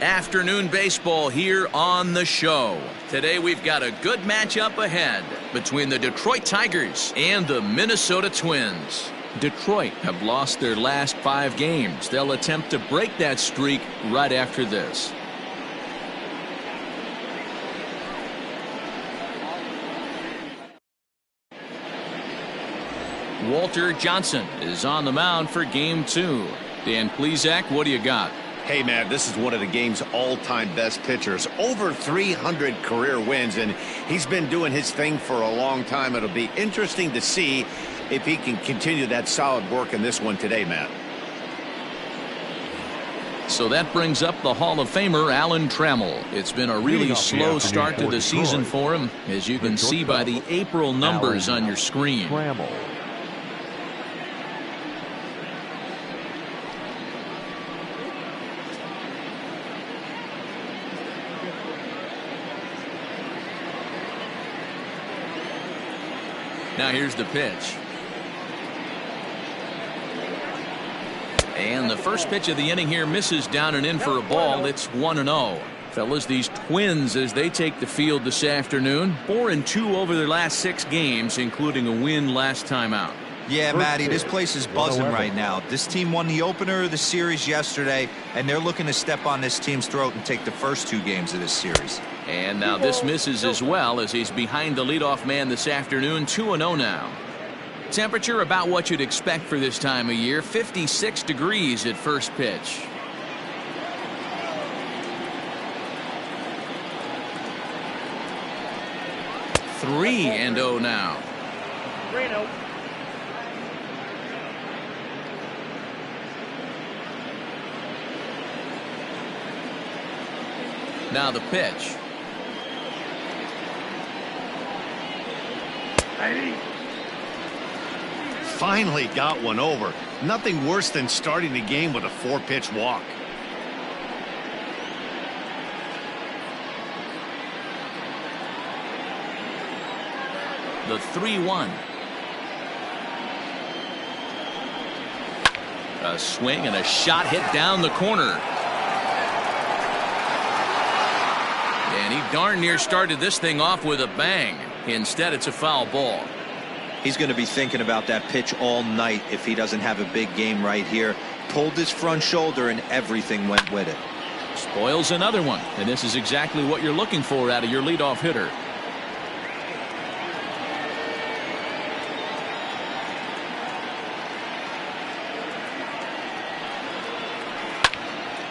Afternoon baseball here on the show. Today we've got a good matchup ahead between the Detroit Tigers and the Minnesota Twins. Detroit have lost their last 5 games. They'll attempt to break that streak right after this. Walter Johnson is on the mound for game 2. Dan Plesac, what do you got? Hey, man, this is one of the game's all-time best pitchers. Over 300 career wins, and he's been doing his thing for a long time. It'll be interesting to see if he can continue that solid work in this one today, Matt. So that brings up the Hall of Famer Alan Trammell. It's been a really slow start to the season for him, as you can see by the April numbers on your screen. Now here's the pitch. And the first pitch of the inning here misses down and in for a ball. It's 1-0. Fellas, these Twins, as they take the field this afternoon, 4-2 over their last 6 games, including a win last time out. Yeah, Matty, this place is buzzing right now. This team won the opener of the series yesterday, and they're looking to step on this team's throat and take the first 2 games of this series. And now this misses as well, as he's behind the leadoff man this afternoon. 2-0 now. Temperature about what you'd expect for this time of year. 56 degrees at first pitch. Three and 0 now. 3-0. Now the pitch. Finally got one over. Nothing worse than starting the game with a 4-pitch walk. The 3-1. A swing and a shot hit down the corner. And he darn near started this thing off with a bang. Instead, it's a foul ball. He's going to be thinking about that pitch all night if he doesn't have a big game right here. Pulled his front shoulder and everything went with it. Spoils another one, and this is exactly what you're looking for out of your leadoff hitter.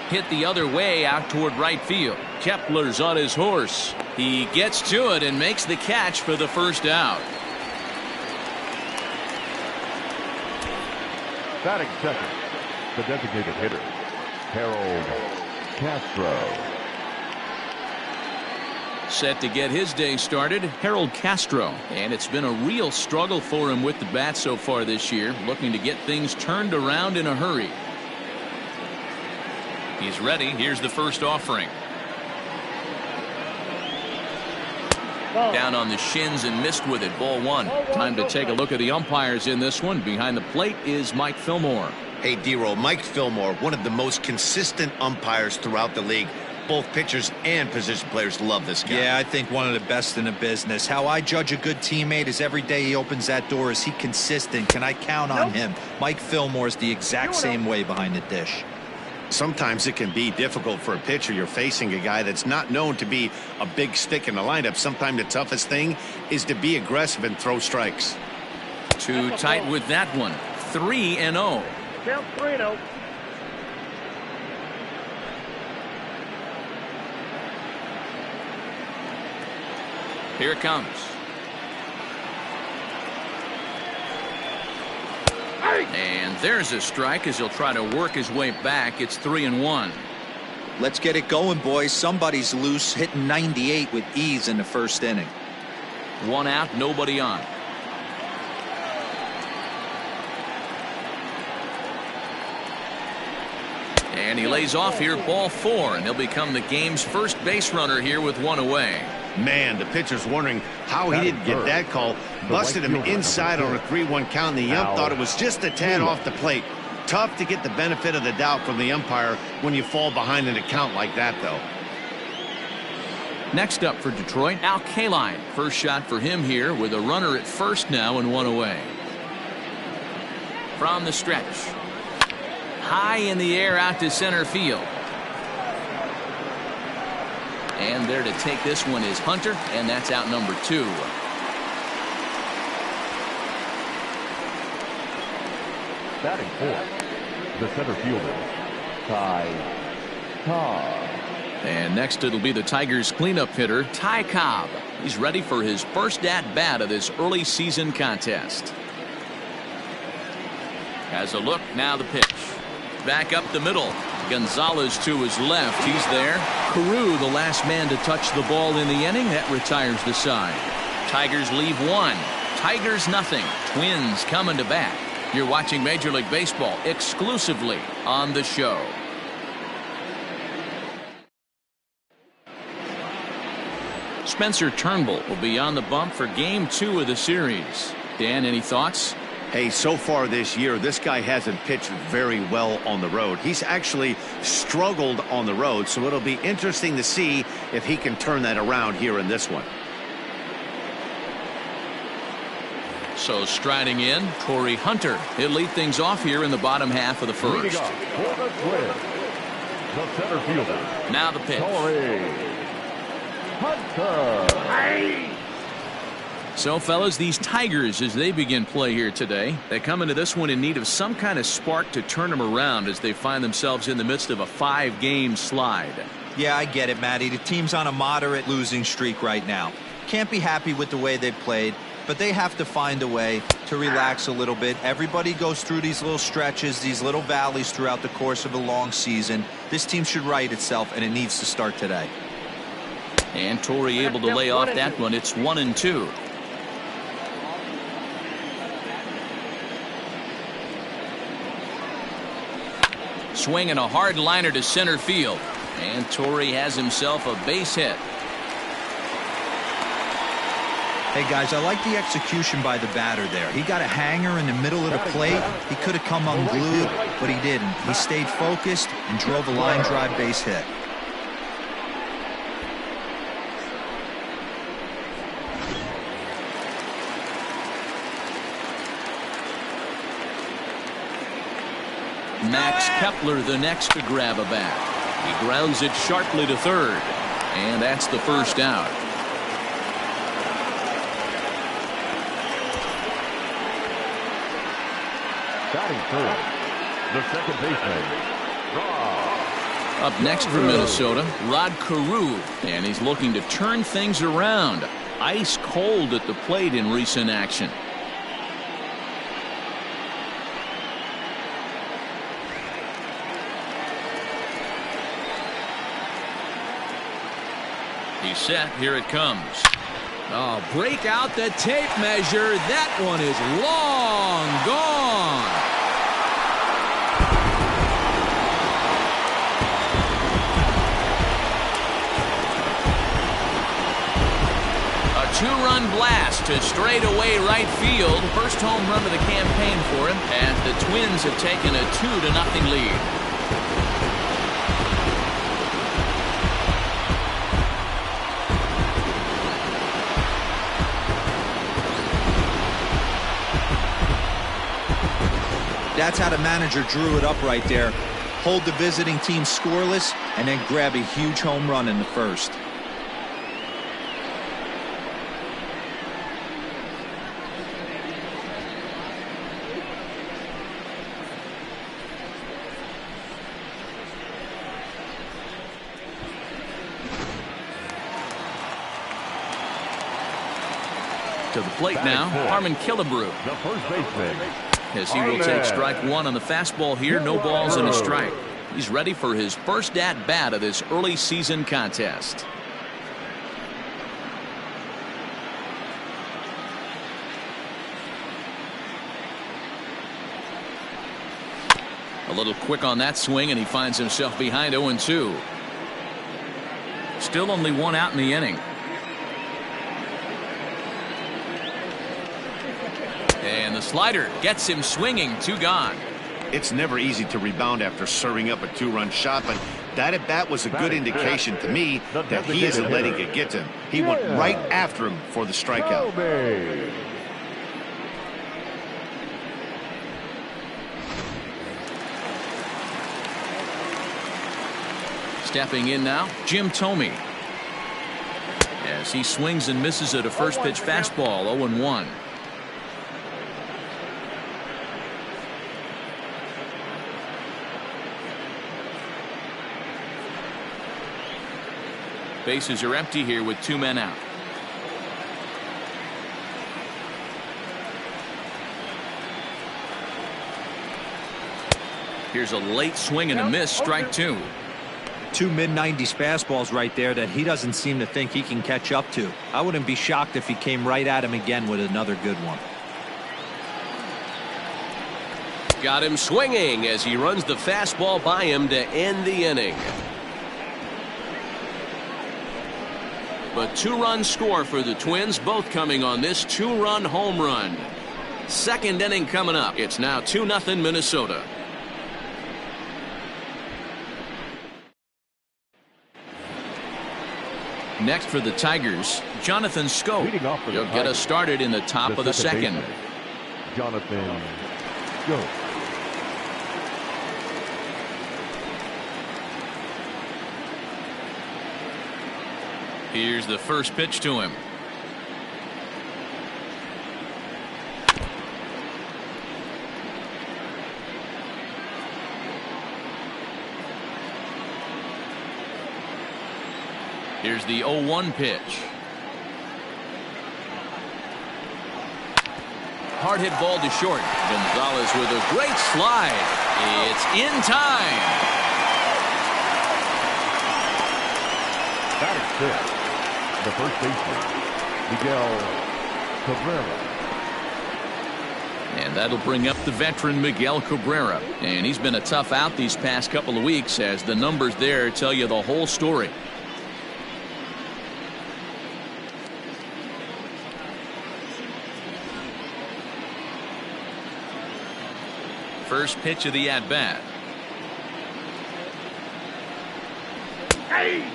Hit the other way out toward right field. Kepler's on his horse. He gets to it and makes the catch for the first out. Batting second, the designated hitter, Harold Castro. Set to get his day started, Harold Castro. And it's been a real struggle for him with the bat so far this year, looking to get things turned around in a hurry. He's ready. Here's the first offering. Down on the shins and missed with it. Ball 1. Time to take a look at the umpires in this one. Behind the plate is Mike Fillmore. Hey, D-Roll, Mike Fillmore, one of the most consistent umpires throughout the league. Both pitchers and position players love this guy. Yeah, I think one of the best in the business. How I judge a good teammate is every day he opens that door. Is he consistent? Can I count on him? Mike Fillmore is the exact same way behind the dish. Sometimes it can be difficult for a pitcher. You're facing a guy that's not known to be a big stick in the lineup. Sometimes the toughest thing is to be aggressive and throw strikes. Too tight with that one. 3-0. Count 3-0. Here it comes. And there's a strike as he'll try to work his way back. It's 3-1. Let's get it going, boys. Somebody's loose, hitting 98 with ease in the first inning. 1 out, nobody on. And he lays off here, ball 4, and he'll become the game's first base runner here with 1 away. Man, the pitcher's wondering how he didn't get that call. Busted him inside on a 3-1 count, and the ump thought it was just a tad off the plate. Tough to get the benefit of the doubt from the umpire when you fall behind an account like that, though. Next up for Detroit, Al Kaline. First shot for him here with a runner at first now and one away. From the stretch. High in the air out to center field. And there to take this one is Hunter, and that's out number 2. Batting fourth, the center fielder, Cobb. And next it'll be the Tigers cleanup hitter, Cobb. He's ready for his first at-bat of this early season contest. Has a look, now the pitch. Back up the middle. Gonzalez to his left. He's there. Carew, the last man to touch the ball in the inning. That retires the side. Tigers leave 1. Tigers nothing. Twins coming to bat. You're watching Major League Baseball exclusively on the show. Spencer Turnbull will be on the bump for game 2 of the series. Dan, any thoughts? Hey, so far this year, this guy hasn't pitched very well on the road. He's actually struggled on the road, so it'll be interesting to see if he can turn that around here in this one. So striding in, Torrey Hunter. He'll lead things off here in the bottom half of the first. Leading off for the Twins, the center fielder. Now the pitch. Torrey Hunter. So, fellas, these Tigers, as they begin play here today, they come into this one in need of some kind of spark to turn them around as they find themselves in the midst of a 5-game slide. Yeah, I get it, Matty. The team's on a moderate losing streak right now. Can't be happy with the way they've played, but they have to find a way to relax a little bit. Everybody goes through these little stretches, these little valleys throughout the course of a long season. This team should right itself, and it needs to start today. And Torrey able to lay off that one. It's 1-2. Swinging a hard liner to center field. And Torrey has himself a base hit. Hey, guys, I like the execution by the batter there. He got a hanger in the middle of the plate. He could have come unglued, but he didn't. He stayed focused and drove a line drive base hit. Max Kepler the next to grab a bat. He grounds it sharply to third. And that's the first out. Batting third, the second baseman, Rob. Up next for Minnesota, Rod Carew. And he's looking to turn things around. Ice cold at the plate in recent action. He's set. Here it comes. Oh, break out the tape measure. That one is long gone. A 2-run blast to straightaway right field. First home run of the campaign for him as the Twins have taken a 2-0 lead. That's how the manager drew it up right there. Hold the visiting team scoreless and then grab a huge home run in the first. To the plate now, Harmon Killebrew. The first baseman, As he will take strike one on the fastball here. No balls and a strike. He's ready for his first at-bat of this early season contest. A little quick on that swing, and he finds himself behind 0-2. Still only one out in the inning. And the slider gets him swinging. 2 gone. It's never easy to rebound after serving up a 2-run shot, but that at bat was a good indication to me that he isn't letting it get to him. He went right after him for the strikeout. Stepping in now, Jim Thome. As he swings and misses at a first pitch fastball, 0-1. Bases are empty here with 2 men out. Here's a late swing and a miss, strike 2. 2 mid-90s fastballs right there that he doesn't seem to think he can catch up to. I wouldn't be shocked if he came right at him again with another good one. Got him swinging as he runs the fastball by him to end the inning. A 2-run score for the Twins, both coming on this 2-run home run. Second inning coming up. It's now 2-0 Minnesota. Next for the Tigers, Jonathan Scope. He'll get us started in the top of the second. Jonathan Scope. Here's the first pitch to him. Here's the 0-1 pitch. Hard hit ball to short. Gonzalez with a great slide. It's in time. Batting fifth, the first baseman, Miguel Cabrera. And that'll bring up the veteran Miguel Cabrera. And he's been a tough out these past couple of weeks, as the numbers there tell you the whole story. First pitch of the at-bat.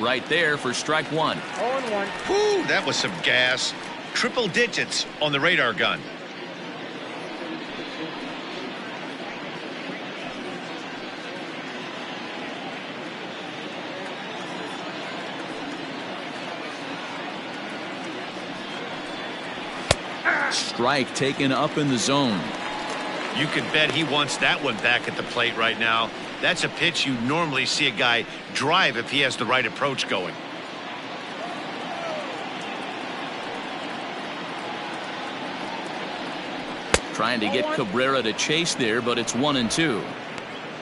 Right there for strike 1. 0-1. Whew, that was some gas. Triple digits on the radar gun. Strike taken up in the zone. You can bet he wants that one back at the plate right now. That's a pitch you normally see a guy drive if he has the right approach going. Trying to get Cabrera to chase there, but it's 1-2.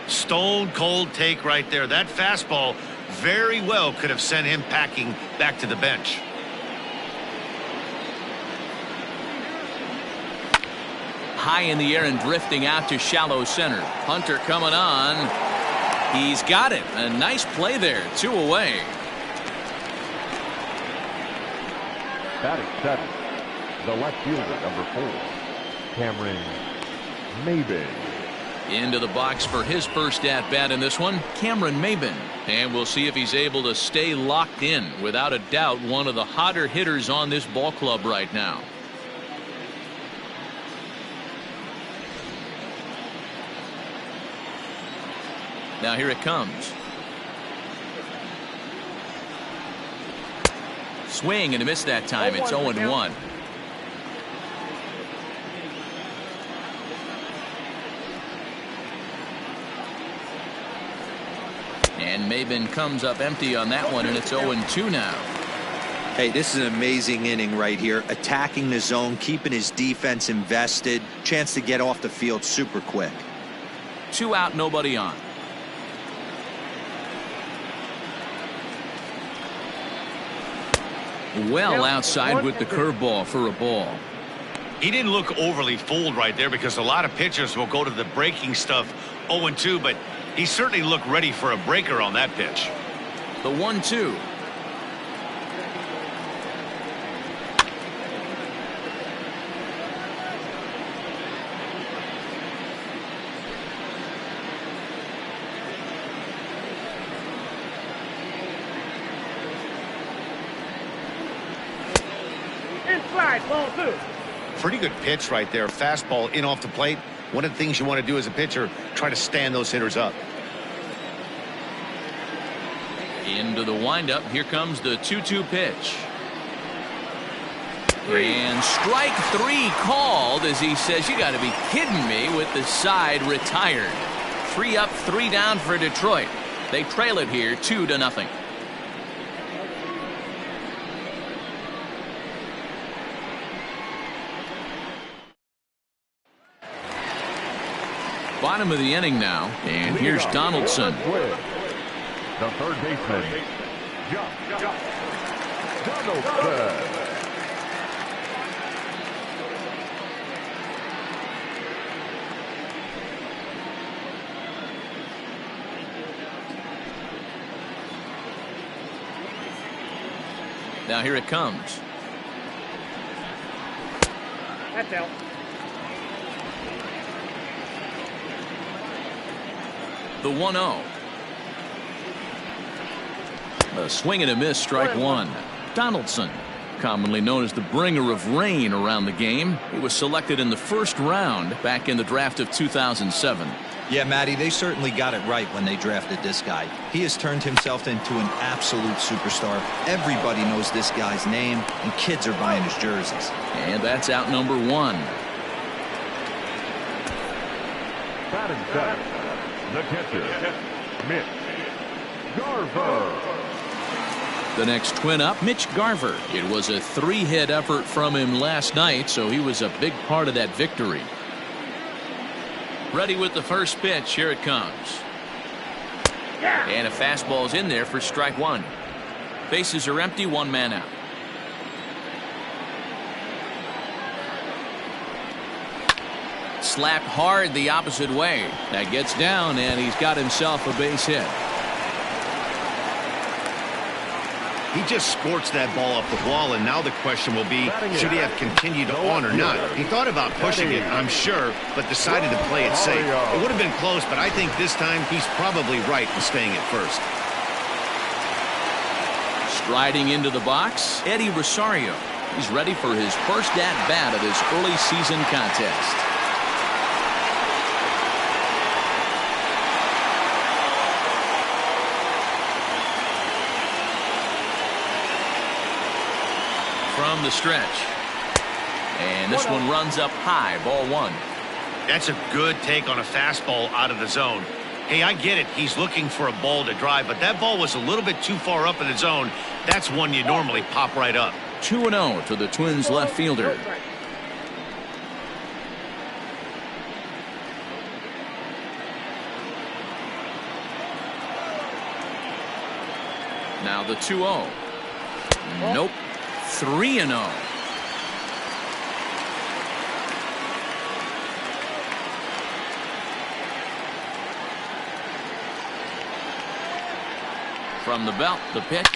Stone cold take right there. That fastball very well could have sent him packing back to the bench. High in the air and drifting out to shallow center. Hunter coming on. He's got it. A nice play there. 2 away. Batting seventh, the left fielder, number 4, Cameron Maybin. Into the box for his first at-bat in this one, Cameron Maybin. And we'll see if he's able to stay locked in. Without a doubt, one of the hotter hitters on this ball club right now. Now here it comes. Swing and a miss that time. It's 0-1. And Maybin comes up empty on that one, and it's 0-2 now. Hey, this is an amazing inning right here. Attacking the zone, keeping his defense invested. Chance to get off the field super quick. 2 out, nobody on. Well outside with the curveball for a ball. He didn't look overly fooled right there, because a lot of pitchers will go to the breaking stuff 0-2, but he certainly looked ready for a breaker on that pitch. The 1-2. Inside, ball 2. Pretty good pitch right there. Fastball in off the plate. One of the things you want to do as a pitcher, try to stand those hitters up. Into the windup. Here comes the 2-2 pitch. And strike 3 called as he says, you got to be kidding me, with the side retired. 3 up, 3 down for Detroit. They trail it here 2-0. Bottom of the inning now, and here's Donaldson. The third baseman, Donaldson. Now here it comes. That's out. The 1-0. A swing and a miss, strike 1. Donaldson, commonly known as the bringer of rain around the game. He was selected in the first round back in the draft of 2007. Yeah, Matty, they certainly got it right when they drafted this guy. He has turned himself into an absolute superstar. Everybody knows this guy's name, and kids are buying his jerseys. And that's out number 1. Batting center, the catcher, Mitch Garver. The next twin up, Mitch Garver. It was a 3-hit effort from him last night, so he was a big part of that victory. Ready with the first pitch. Here it comes. And a fastball's in there for strike 1. Bases are empty, 1 man out. Slapped hard the opposite way. That gets down, and he's got himself a base hit. He just scorched that ball up the wall, and now the question will be, should he have continued on or not? He thought about pushing it, I'm sure, but decided to play it safe. It would have been close, but I think this time he's probably right in staying at first. Striding into the box, Eddie Rosario. He's ready for his first at-bat of this early season contest. From the stretch. And this one runs up high, ball 1. That's a good take on a fastball out of the zone. Hey, I get it. He's looking for a ball to drive, but that ball was a little bit too far up in the zone. That's one you normally pop right up. 2-0 to the Twins left fielder. Now the 2-0. Nope. 3-0. From the belt, the pitch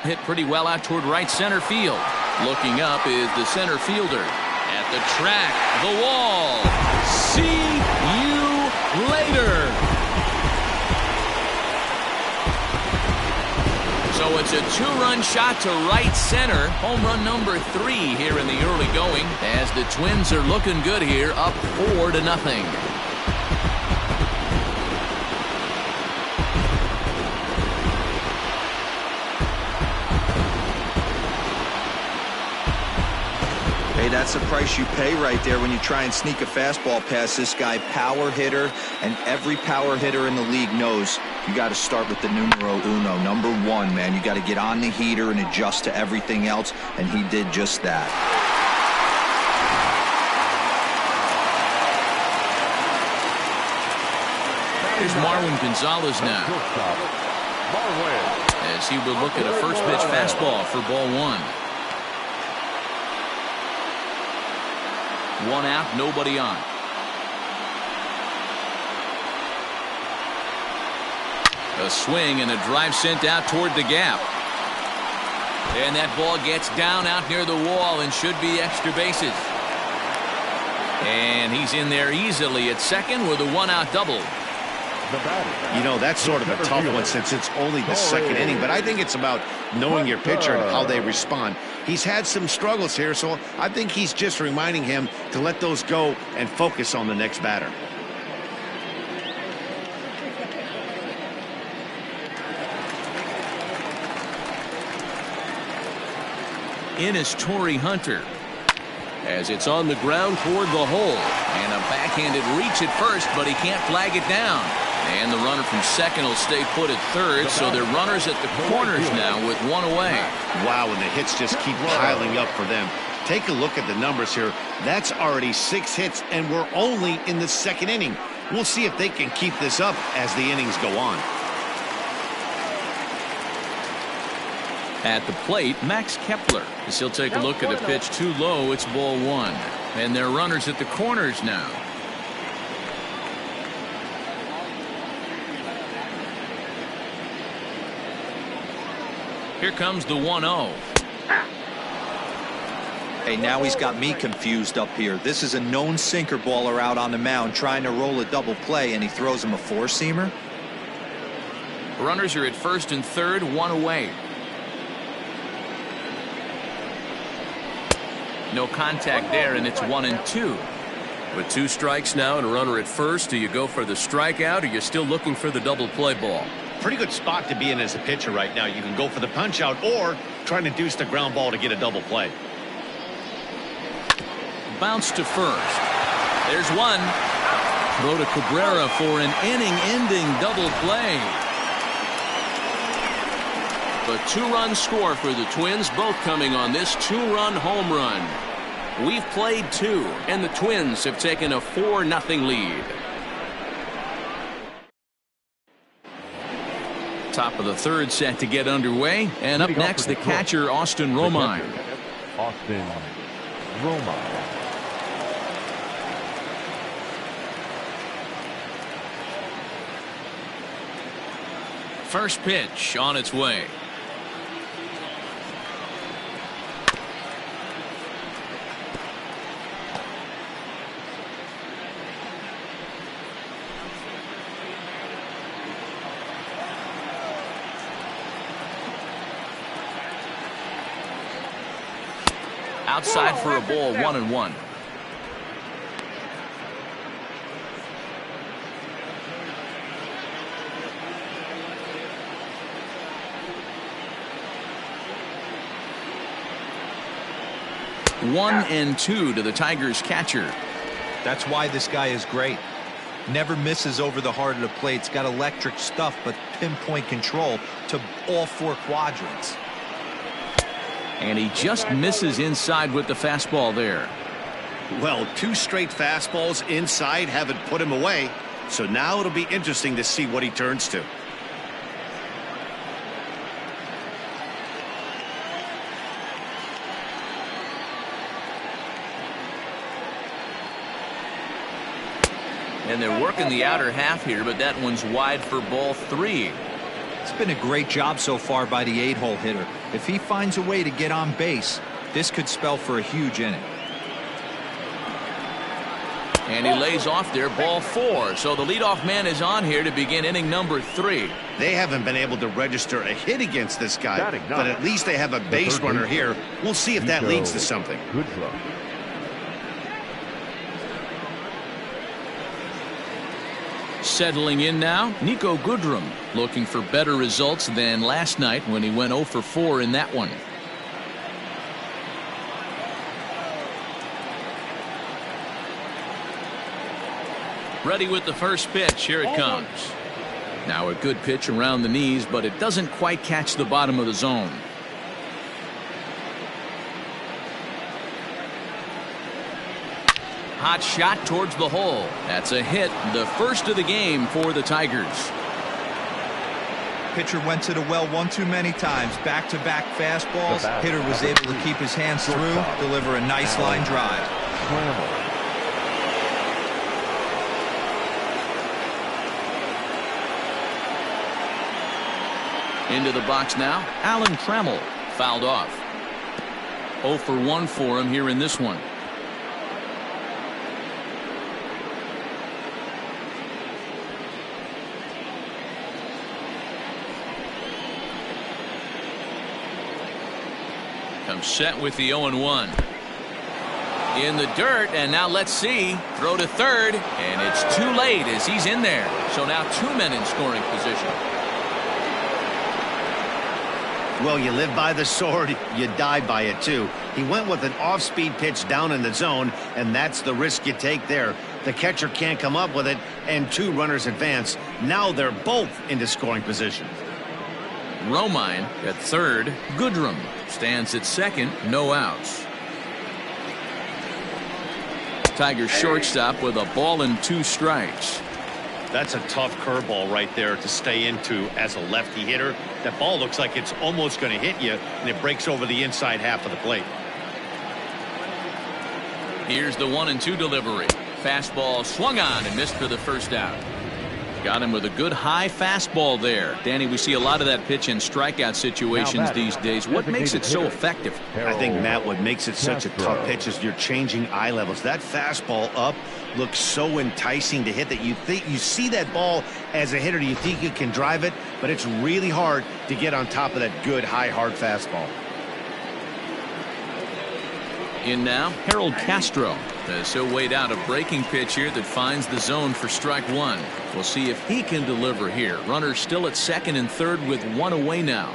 hit pretty well out toward right center field. Looking up is the center fielder. At the track, the wall. See you later. So it's a 2-run shot to right center. Home run number 3 here in the early going, as the Twins are looking good here, up 4-0. Hey, that's the price you pay right there when you try and sneak a fastball past this guy. Power hitter, and every power hitter in the league knows you got to start with the numero uno, number 1, man. You got to get on the heater and adjust to everything else, and he did just that. Here's Marwin Gonzalez now, as he will look at a first pitch fastball for ball 1. 1 out, nobody on. A swing and a drive sent out toward the gap. And that ball gets down out near the wall and should be extra bases. And he's in there easily at second with a 1-out double. The batter. You know, that's sort of a tough one since it's only the second inning, but I think it's about knowing your pitcher and how they respond. He's had some struggles here, so I think he's just reminding him to let those go and focus on the next batter. In is Torrey Hunter. As it's on the ground toward the hole. And a backhanded reach at first, but he can't flag it down. And the runner from second will stay put at third, so they're runners at the corners now with one away. Wow, and the hits just keep piling up for them. Take a look at the numbers here. That's already 6 hits, and we're only in the second inning. We'll see if they can keep this up as the innings go on. At the plate, Max Kepler. As he'll take a look at a pitch too low, it's ball 1. And they're runners at the corners now. Here comes the 1-0. Hey, now he's got me confused up here. This is a known sinker baller out on the mound trying to roll a double play, and he throws him a four-seamer. Runners are at first and third, one away. No contact there, and it's 1-2. With 2 strikes now and a runner at first, do you go for the strikeout or you're still looking for the double play ball? Pretty good spot to be in as a pitcher right now. You can go for the punch out or try to deuce the ground ball to get a double play. Bounce to first. There's one. Throw to Cabrera for an inning-ending double play. A 2-run score for the Twins, both coming on this 2-run home run. We've played 2, and the Twins have taken a 4-0 lead. Top of the third set to get underway, and up next the catcher Austin Romine. Austin Romine. First pitch on its way. Outside for a ball, 1-1. One and 2 to the Tigers catcher. That's why this guy is great. Never misses over the heart of the plate. It's got electric stuff, but pinpoint control to all 4 quadrants. And he just misses inside with the fastball there. Well, 2 straight fastballs inside haven't put him away. So now it'll be interesting to see what he turns to. And they're working the outer half here, but that one's wide for ball 3. It's been a great job so far by the 8-hole hitter. If he finds a way to get on base, this could spell for a huge inning. And he lays off there, ball 4. So the leadoff man is on here to begin inning number 3. They haven't been able to register a hit against this guy, but at least they have a base runner here. We'll see if that leads to something. Good luck. Settling in now, Nico Goodrum, looking for better results than last night when he went 0 for 4 in that one. Ready with the first pitch. Here it comes. Now a good pitch around the knees, but it doesn't quite catch the bottom of the zone. Hot shot towards the hole. That's a hit, the first of the game for the Tigers. Pitcher went to the well one too many times. Back-to-back fastballs. Hitter was able to keep his hands through, deliver a nice line drive. Trammell. Into the box now, Alan Trammell fouled off. 0 for 1 for him here in this one. Comes set with the 0-1. In the dirt, and now let's see. Throw to third, and it's too late as he's in there. So now 2 men in scoring position. Well, you live by the sword, you die by it too. He went with an off-speed pitch down in the zone, and that's the risk you take there. The catcher can't come up with it, and 2 runners advance. Now they're both into scoring position. Romine at third. Goodrum stands at second. No outs. Tigers shortstop with a ball and 2 strikes. That's a tough curveball right there to stay into as a lefty hitter. That ball looks like it's almost going to hit you, and it breaks over the inside half of the plate. Here's the 1-2 delivery. Fastball swung on and missed for the first out. Got him with a good high fastball there. Danny, we see a lot of that pitch in strikeout situations these days. What makes it so effective? I think, Matt, what makes it such a tough pitch is you're changing eye levels. That fastball up looks so enticing to hit that you see that ball as a hitter. You think you can drive it, but it's really hard to get on top of that good high hard fastball. In now, Harold Castro. He'll wait out a breaking pitch here that finds the zone for strike 1. We'll see if he can deliver here. Runner still at second and third with 1 away now.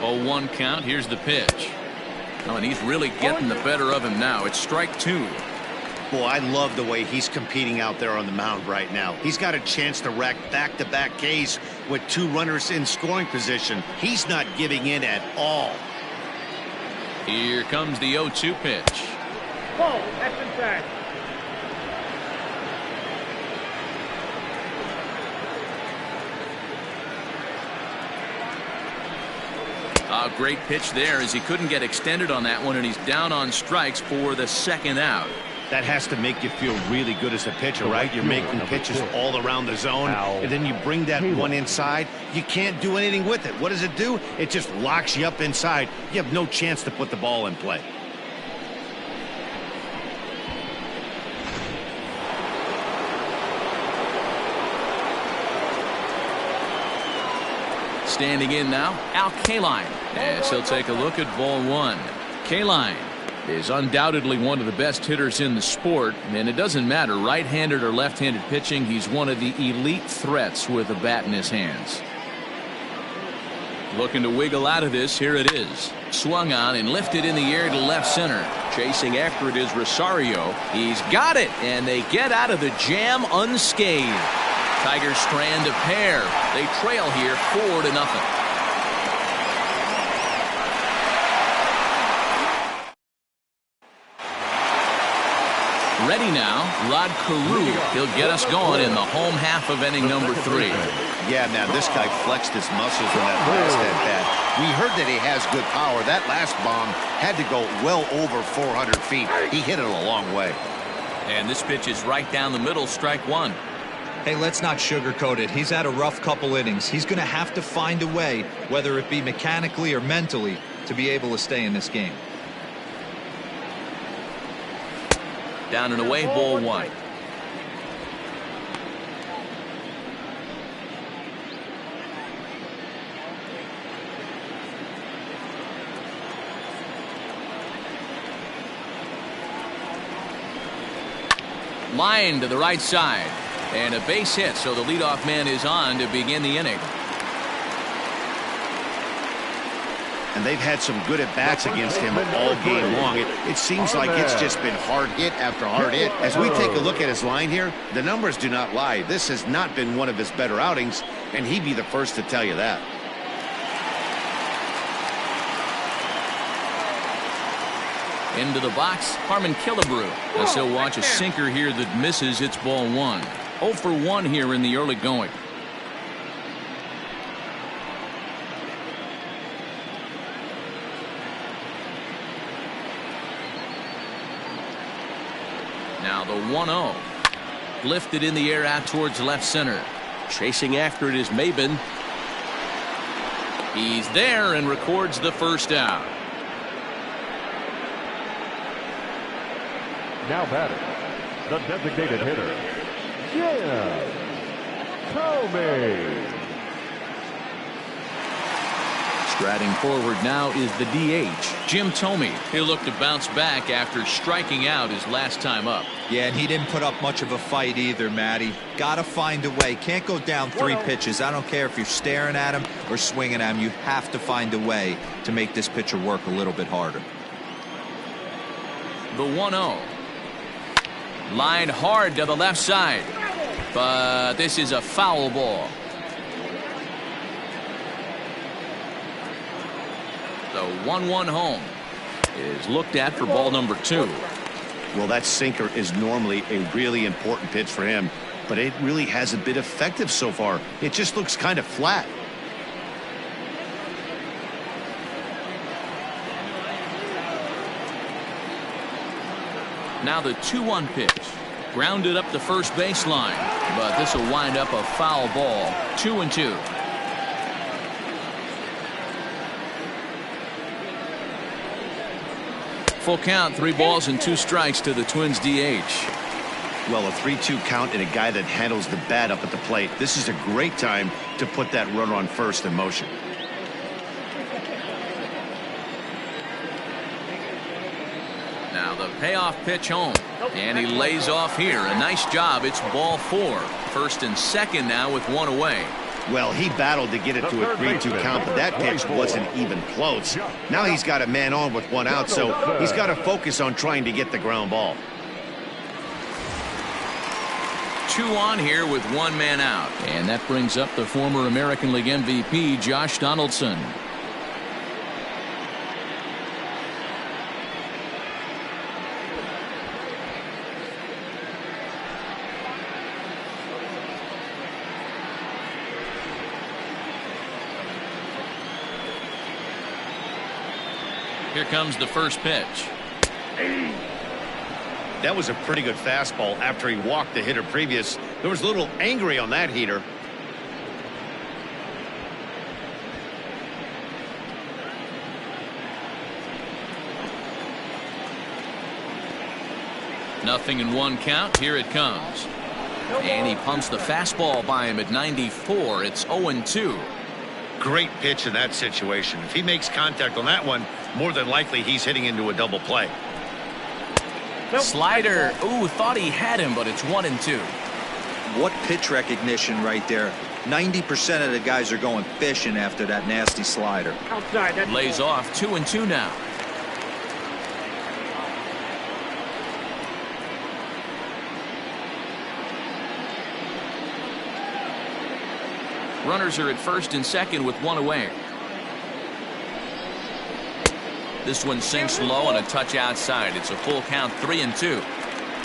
Oh, 1 count. Here's the pitch. Oh, and he's really getting the better of him now. It's strike 2. Boy, I love the way he's competing out there on the mound right now. He's got a chance to rack back-to-back Ks with 2 runners in scoring position. He's not giving in at all. Here comes the 0-2 pitch. Ball, that's inside. A great pitch there as he couldn't get extended on that one, and he's down on strikes for the second out. That has to make you feel really good as a pitcher, right? You're making pitches all around the zone, and then you bring that one inside. You can't do anything with it. What does it do? It just locks you up inside. You have no chance to put the ball in play. Standing in now, Al Kaline, as he'll take a look at ball 1. Kaline is undoubtedly one of the best hitters in the sport, and it doesn't matter right-handed or left-handed pitching. He's one of the elite threats with a bat in his hands. Looking to wiggle out of this. Here it is. Swung on and lifted in the air to left center. Chasing after it is Rosario. He's got it, and they get out of the jam unscathed. Tigers strand a pair. They trail here 4-0. Ready now, Rod Carew. He'll get us going in the home half of inning number 3. Yeah, man, this guy flexed his muscles in that last at-bat. We heard that he has good power. That last bomb had to go well over 400 feet. He hit it a long way. And this pitch is right down the middle, strike 1. Hey, let's not sugarcoat it. He's had a rough couple innings. He's going to have to find a way, whether it be mechanically or mentally, to be able to stay in this game. Down and away, ball 1. Line to the right side. And a base hit, so the leadoff man is on to begin the inning. And they've had some good at-bats against him all game long. It seems like it's just been hard hit after hard hit. As we take a look at his line here, the numbers do not lie. This has not been one of his better outings, and he'd be the first to tell you that. Into the box, Harmon Killebrew. As he'll watch a sinker here that misses. It's ball 1. 0 for 1 here in the early going. Now the 1-0. Lifted in the air out towards left center. Chasing after it is Maben. He's there and records the first out. Now batting, the designated hitter, Jim. Tomei. Striding forward now is the DH, Jim Thome. He'll look to bounce back after striking out his last time up. Yeah, and he didn't put up much of a fight either, Matty. Got to find a way. Can't go down 3 pitches. I don't care if you're staring at him or swinging at him. You have to find a way to make this pitcher work a little bit harder. The 1-0. Lined hard to the left side. But this is a foul ball. The 1-1 home is looked at for ball number 2. Well, that sinker is normally a really important pitch for him, but it really hasn't been effective so far. It just looks kind of flat. Now the 2-1 pitch. Grounded up the first baseline, but this will wind up a foul ball. 2-2. Full count, 3 balls and 2 strikes to the Twins DH. Well, a 3-2 count and a guy that handles the bat up at the plate. This is a great time to put that runner on first in motion. Now the payoff pitch home, and he lays off here. A nice job. It's ball 4. First and second now with 1 away. Well, he battled to get it to a 3-2 count, but that pitch wasn't even close. Now he's got a man on with 1 out, so he's got to focus on trying to get the ground ball. 2 on here with 1 man out. And that brings up the former American League MVP, Josh Donaldson. Here comes the first pitch. That was a pretty good fastball after he walked the hitter previous. There was a little angry on that heater. Nothing in 1 count. Here it comes. And he pumps the fastball by him at 94. It's 0-2. Great pitch in that situation. If he makes contact on that one, more than likely he's hitting into a double play. Slider. Ooh, thought he had him, but it's 1-2. What pitch recognition right there. 90% of the guys are going fishing after that nasty slider. Outside. Lays off. 2-2 now. Runners are at first and second with 1 away. This one sinks low and a touch outside. It's a full count, 3-2.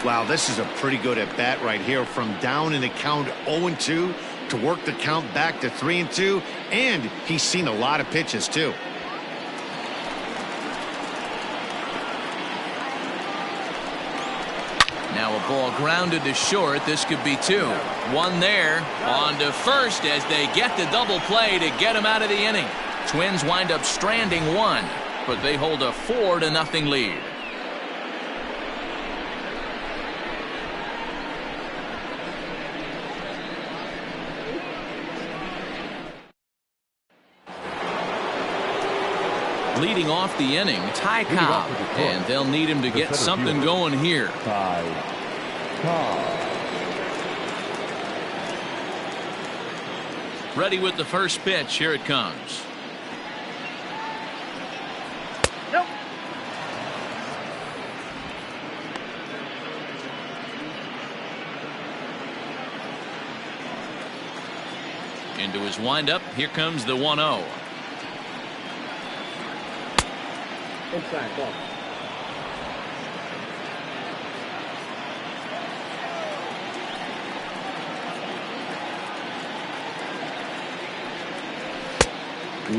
Wow, this is a pretty good at bat right here. From down in the count 0-2 to work the count back to 3-2, and he's seen a lot of pitches too. Now a ball grounded to short. This could be 2. 1 there. On to first as they get the double play to get him out of the inning. Twins wind up stranding 1, but they hold a 4-0 lead. Leading off the inning, Cobb, and they'll need him to get something going here. Cobb. Ready with the first pitch. Here it comes. Nope. Into his windup. Here comes the 1-0. Inside ball.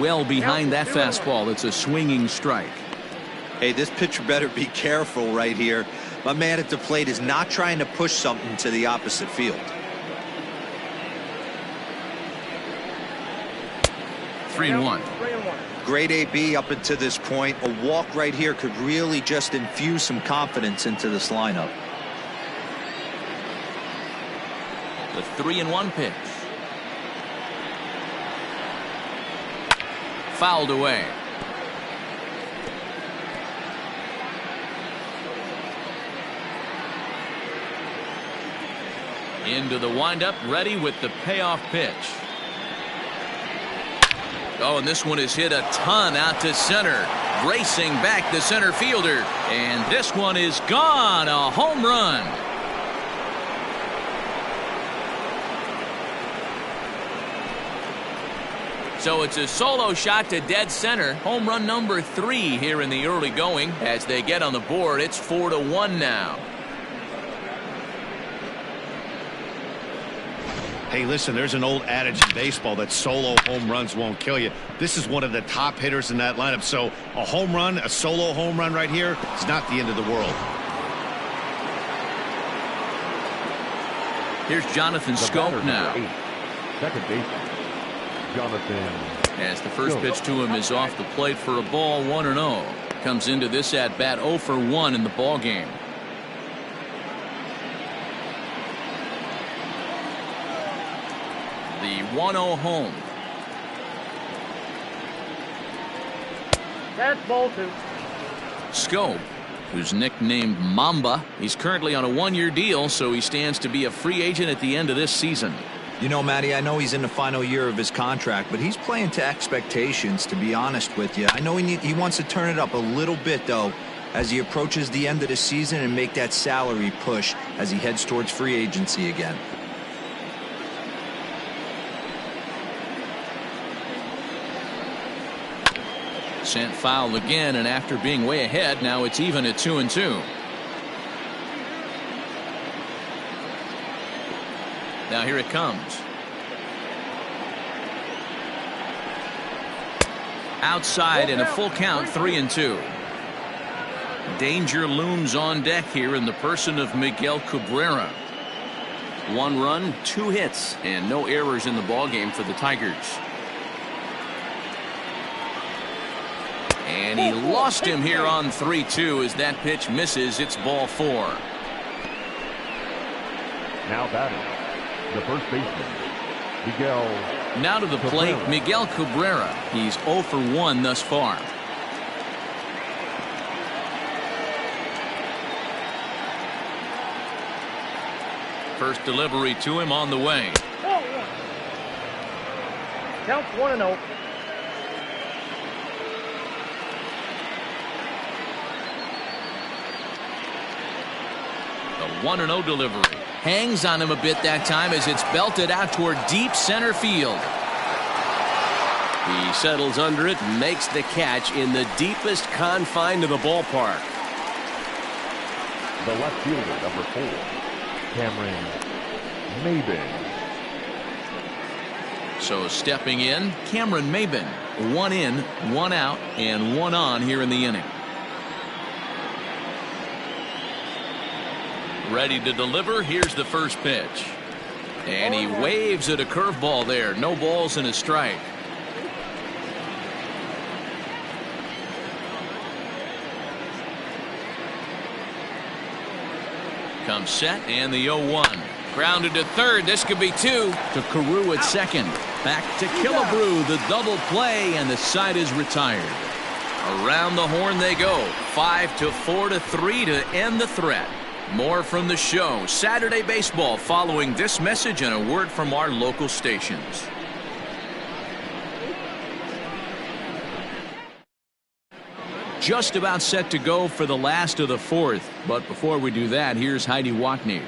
Well behind that fastball. It's a swinging strike. Hey, this pitcher better be careful right here. My man at the plate is not trying to push something to the opposite field. 3-1. 3-1. Great AB up until this point. A walk right here could really just infuse some confidence into this lineup. The 3-1 pitch. fouled away. Into the windup, ready with the payoff pitch. Oh, and this one is hit a ton out to center. Racing back the center fielder. And this one is gone. A home run. So it's a solo shot to dead center. Home run number 3 here in the early going. As they get on the board, it's 4-1 now. Hey, listen, there's an old adage in baseball that solo home runs won't kill you. This is one of the top hitters in that lineup. So a home run, a solo home run right here is not the end of the world. Here's Jonathan Scope now. Second baseman, Jonathan. As the first pitch to him is off the plate for a ball, 1-0. Comes into this at bat 0 for 1 in the ball game. The 1-0 home. That's ball 2. Scope, who's nicknamed Mamba, he's currently on a 1-year deal, so he stands to be a free agent at the end of this season. You know, Matty, I know he's in the final year of his contract, but he's playing to expectations, to be honest with you. I know he wants to turn it up a little bit, though, as he approaches the end of the season and make that salary push as he heads towards free agency again. Sent foul again, and after being way ahead, now it's even at 2-2. Now here it comes. Outside and a full count, 3-2. Danger looms on deck here in the person of Miguel Cabrera. 1 run, 2 hits, and no errors in the ballgame for the Tigers. And he lost him here on 3-2 as that pitch misses. It's ball 4. Now batting, the first baseman, Miguel. Now to the plate, Miguel Cabrera. He's 0 for 1 thus far. First delivery to him on the way. Counts 1-0. The 1-0 delivery. Hangs on him a bit that time as it's belted out toward deep center field. He settles under it and makes the catch in the deepest confine of the ballpark. The left fielder, number 4, Cameron Maybin. So stepping in, Cameron Maybin. 1 in, 1 out, and 1 on here in the inning. Ready to deliver. Here's the first pitch. And he waves at a curveball there. No balls and a strike. Comes set and the 0-1. Grounded to third. This could be 2. To Carew at second. Back to Killebrew. The double play, and the side is retired. Around the horn they go. 5-4-3 to end the threat. More from the show. Saturday Baseball following this message and a word from our local stations. Just about set to go for the last of the 4th. But before we do that, here's Heidi Wackney.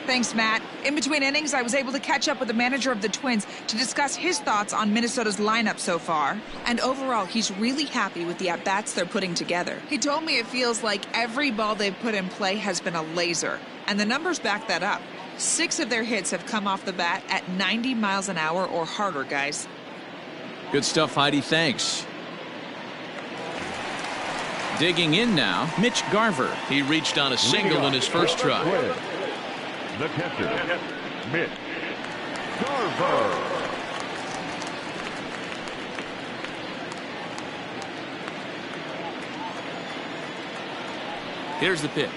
Thanks, Matt. In between innings, I was able to catch up with the manager of the Twins to discuss his thoughts on Minnesota's lineup so far. And overall, he's really happy with the at-bats they're putting together. He told me it feels like every ball they've put in play has been a laser. And the numbers back that up. 6 of their hits have come off the bat at 90 miles an hour or harder, guys. Good stuff, Heidi. Thanks. Digging in now, Mitch Garver. He reached on a single in his first try. The catcher, Mitch Garver. Here's the pitch.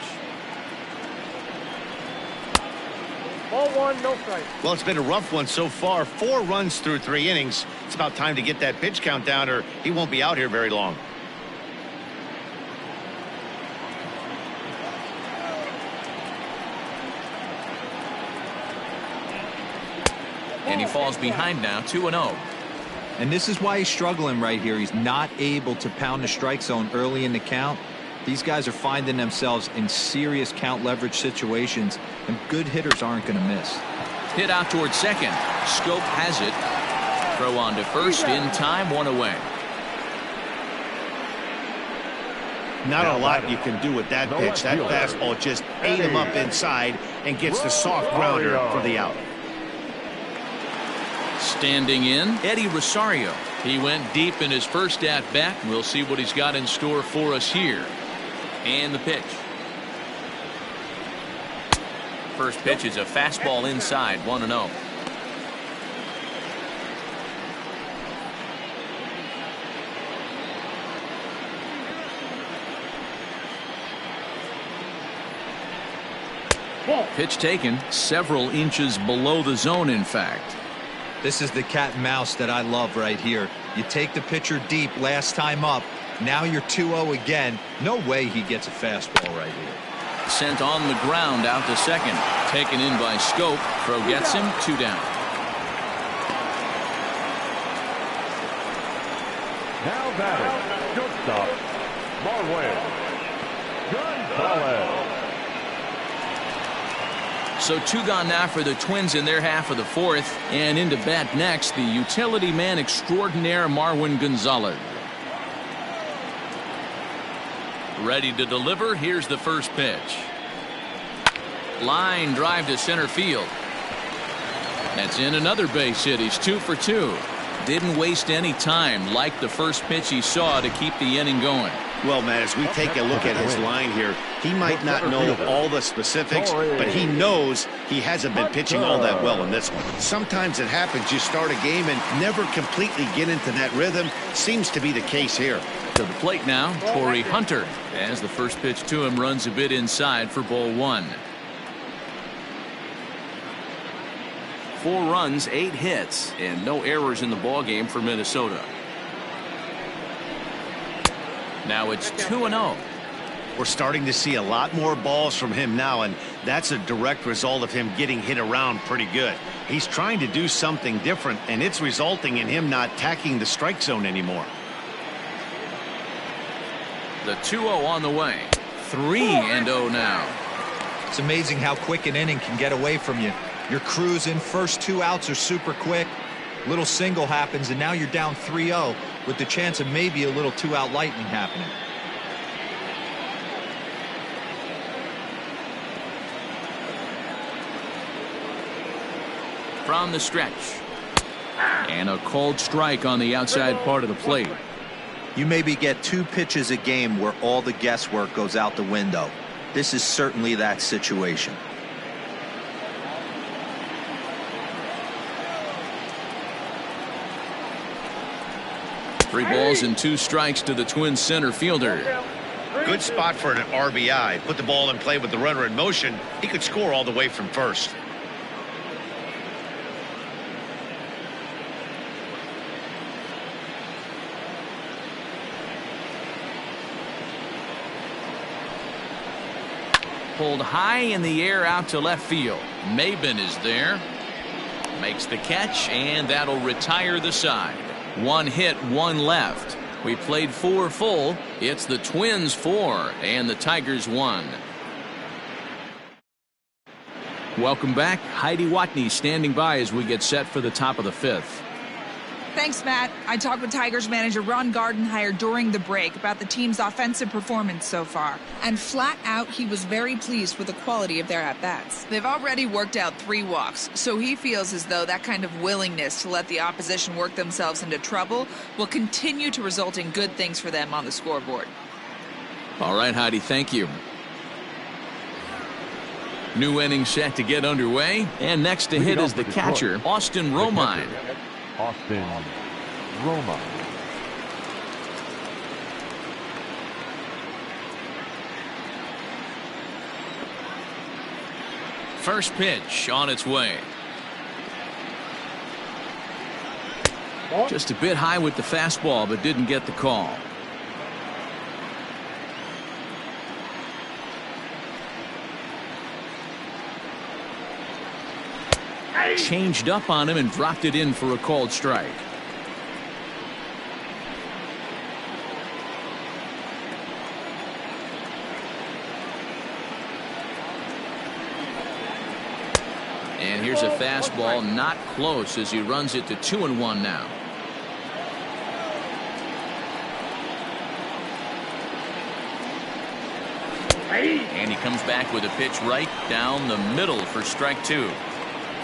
Ball 1. 1, no strike. Well, it's been a rough one so far. 4 runs through 3 innings. It's about time to get that pitch count down, or he won't be out here very long. And he falls behind now, 2-0. And this is why he's struggling right here. He's not able to pound the strike zone early in the count. These guys are finding themselves in serious count leverage situations, and good hitters aren't going to miss. Hit out towards second. Scope has it. Throw on to first in time, 1 away. Not a lot you can do with that pitch. That fastball just ate him up inside and gets the soft grounder for the out. Standing in, Eddie Rosario. He went deep in his first at-bat. We'll see what he's got in store for us here. And the pitch. First pitch is a fastball inside, 1-0. Pitch taken several inches below the zone, in fact. This is the cat and mouse that I love right here. You take the pitcher deep last time up. Now you're 2-0 again. No way he gets a fastball right here. Sent on the ground out to second. Taken in by Scope. Throw gets him, 2 down. Now batting, shortstop, Marwin Gonzalez. So 2 gone now for the Twins in their half of the 4th. And into bat next, the utility man extraordinaire Marwin Gonzalez. Ready to deliver. Here's the first pitch. Line drive to center field. That's in another base hit. He's 2 for 2. Didn't waste any time like the first pitch he saw to keep the inning going. Well, Matt, as we take a look at his line here, he might not know all the specifics, but he knows he hasn't been pitching all that well in this one. Sometimes it happens. You start a game and never completely get into that rhythm. Seems to be the case here. To the plate now, Torrey Hunter, as the first pitch to him runs a bit inside for ball 1. 4 runs, 8 hits, and no errors in the ballgame for Minnesota. Now it's 2-0. We're starting to see a lot more balls from him now, and that's a direct result of him getting hit around pretty good. He's trying to do something different, and it's resulting in him not tacking the strike zone anymore. The 2-0 on the way. 3-0 now. It's amazing how quick an inning can get away from you. You're cruising. First 2 outs are super quick. Little single happens, and now you're down 3-0 with the chance of maybe a little 2-out lightning happening. From the stretch. And a called strike on the outside part of the plate. You maybe get 2 pitches a game where all the guesswork goes out the window. This is certainly that situation. Three balls and 2 strikes to the Twins center fielder. Good spot for an RBI. Put the ball in play with the runner in motion. He could score all the way from first. Pulled high in the air out to left field. Maben is there. Makes the catch, and that'll retire the side. 1 hit, 1 left. We played 4 full. It's the Twins 4 and the Tigers 1. Welcome back. Heidi Watney standing by as we get set for the top of the 5th. Thanks, Matt. I talked with Tigers manager Ron Gardenhire during the break about the team's offensive performance so far. And flat out, he was very pleased with the quality of their at-bats. They've already worked out 3 walks, so he feels as though that kind of willingness to let the opposition work themselves into trouble will continue to result in good things for them on the scoreboard. All right, Heidi, thank you. New inning set to get underway. And next to hit is the catcher, Austin Romine. Austin Romine. First pitch on its way. Just a bit high with the fastball, but didn't get the call. Changed up on him and dropped it in for a called strike. And here's a fastball, not close, as he runs it to 2-1 now. And he comes back with a pitch right down the middle for strike 2.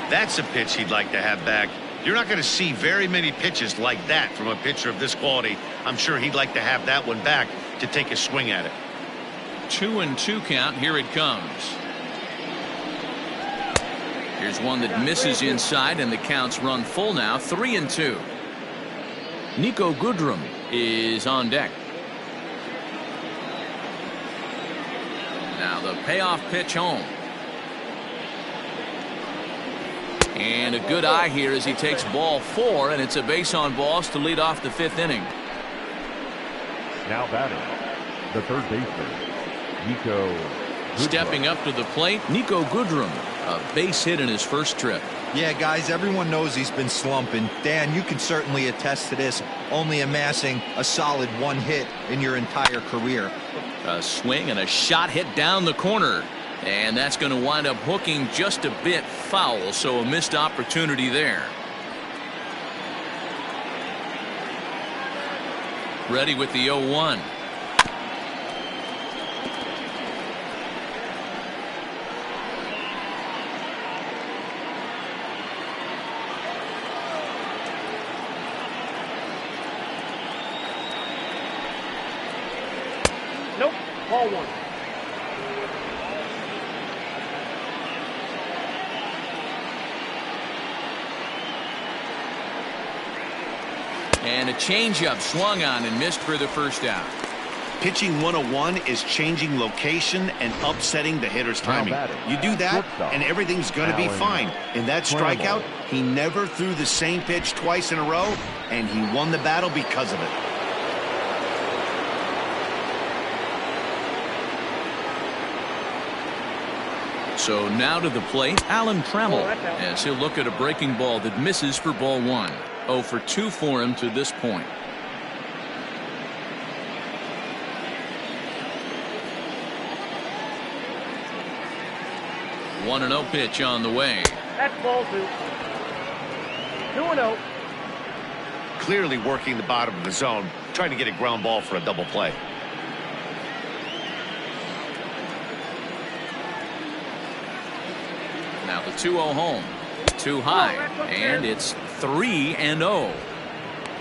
That's a pitch he'd like to have back. You're not going to see very many pitches like that from a pitcher of this quality. I'm sure he'd like to have that one back to take a swing at it. 2-2 count. Here it comes. Here's one that misses inside, and the count's run full now. 3-2. Niko Goodrum is on deck. Now the payoff pitch home. And a good eye here as he takes ball 4, and it's a base on balls to lead off the 5th inning. Now batting, the third baseman, Niko Goodrum. Stepping up to the plate, Niko Goodrum, a base hit in his first trip. Yeah, guys, everyone knows he's been slumping. Dan, you can certainly attest to this, only amassing a solid 1 hit in your entire career. A swing and a shot hit down the corner. And that's going to wind up hooking just a bit foul, so a missed opportunity there. Ready with the 0-1. Nope. Ball 1. And a changeup swung on and missed for the first out. Pitching 101 is changing location and upsetting the hitter's timing. You do that, and everything's going to be fine. In that strikeout, he never threw the same pitch twice in a row, and he won the battle because of it. So now to the plate, Alan Trammell, as he'll look at a breaking ball that misses for ball 1. 0 for 2 for him to this point. One 1-0 pitch on the way. That's ball 2. 2-0. Clearly working the bottom of the zone, trying to get a ground ball for a double play. Now the 2-0 home. Too high, and it's 3-0.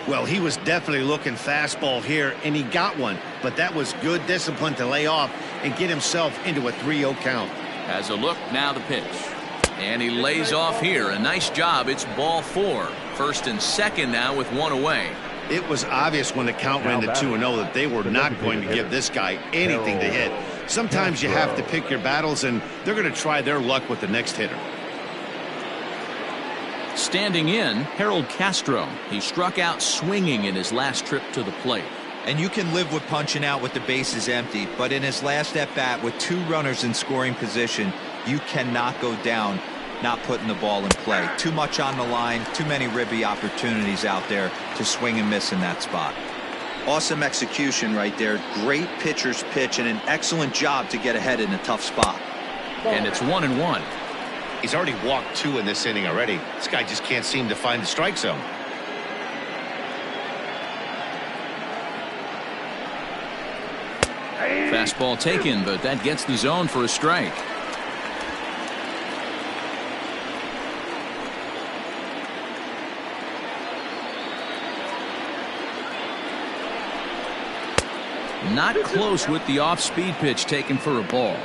Well, he was definitely looking fastball here, and he got one, but that was good discipline to lay off and get himself into a 3-0 count. Has a look, now the pitch. And he lays off here. A nice job. It's ball 4. First and second now with 1 away. It was obvious when the count ran to 2-0 that they were not going to give this guy anything to hit. Sometimes you have to pick your battles, and they're going to try their luck with the next hitter. Standing in, Harold Castro. He struck out swinging in his last trip to the plate. And you can live with punching out with the bases empty, but in his last at-bat with 2 runners in scoring position, you cannot go down not putting the ball in play. Too much on the line, too many ribby opportunities out there to swing and miss in that spot. Awesome execution right there. Great pitcher's pitch and an excellent job to get ahead in a tough spot. And it's 1-1. He's already walked 2 in this inning already. This guy just can't seem to find the strike zone. Fastball taken, but that gets the zone for a strike. Not close with the off-speed pitch taken for a ball.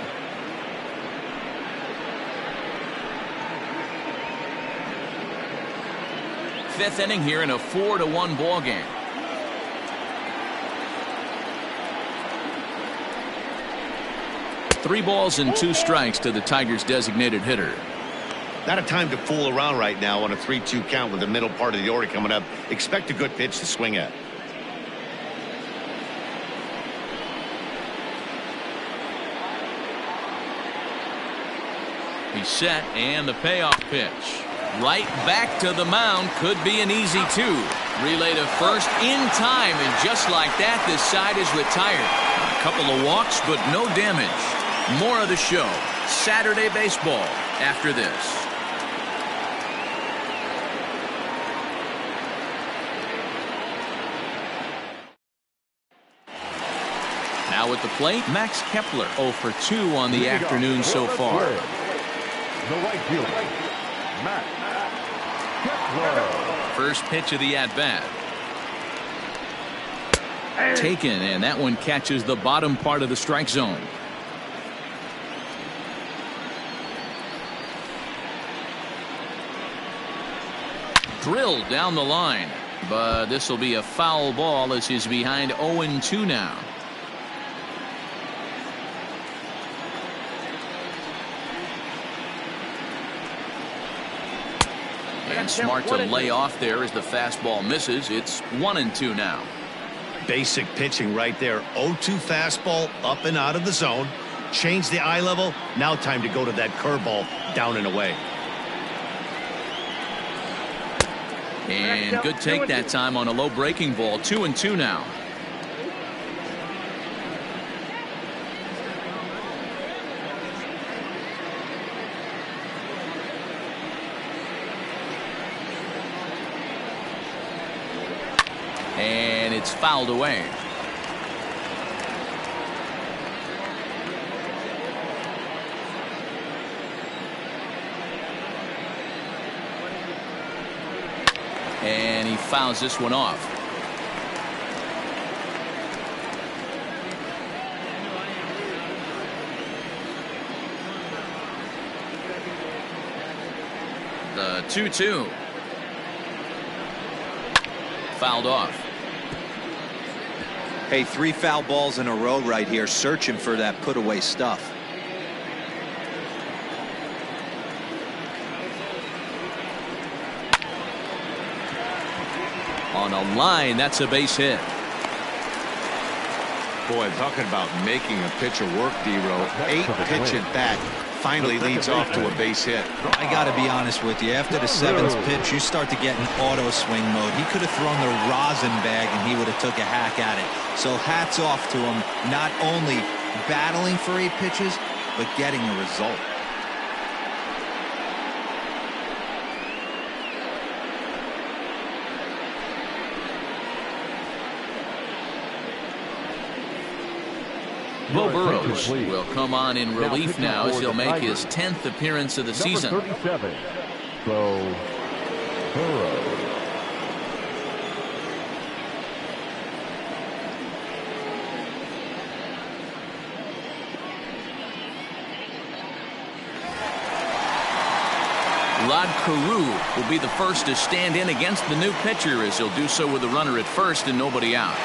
Fifth inning here in a 4-1 ball game. 3 balls and 2 strikes to the Tigers' designated hitter. Not a time to fool around right now on a 3-2 count with the middle part of the order coming up. Expect a good pitch to swing at. He's set, and the payoff pitch. Right back to the mound. Could be an easy 2. Relay to first in time, and just like that, this side is retired. A couple of walks, but no damage. More of the show. Saturday baseball after this. Now at the plate, Max Kepler 0 for 2 on the afternoon so far. The right fielder, Max Kepler. First pitch of the at-bat. Taken, and that one catches the bottom part of the strike zone. Drilled down the line, but this will be a foul ball as he's behind 0-2 now. And smart to lay off there as the fastball misses. It's 1-2 now. Basic pitching right there. 0-2 fastball up and out of the zone. Change the eye level. Now time to go to that curveball down and away. And good take that time on a low breaking ball. 2-2 now. And it's fouled away. And he fouls this one off. The 2-2. Fouled off. Hey, 3 foul balls in a row right here, searching for that put away stuff. On a line, that's a base hit. Boy, talking about making a pitcher work, D-Row. 8 pitch at bat. Finally leads off to a base hit. I got to be honest with you. After the 7th pitch, you start to get in auto swing mode. He could have thrown the rosin bag and he would have took a hack at it. So hats off to him, not only battling for 8 pitches, but getting a result. Will Burrows will come on in relief now as he'll make his 10th appearance of the season. Number 37, Bo Burrows. Rod Carew will be the first to stand in against the new pitcher as he'll do so with a runner at first and nobody out.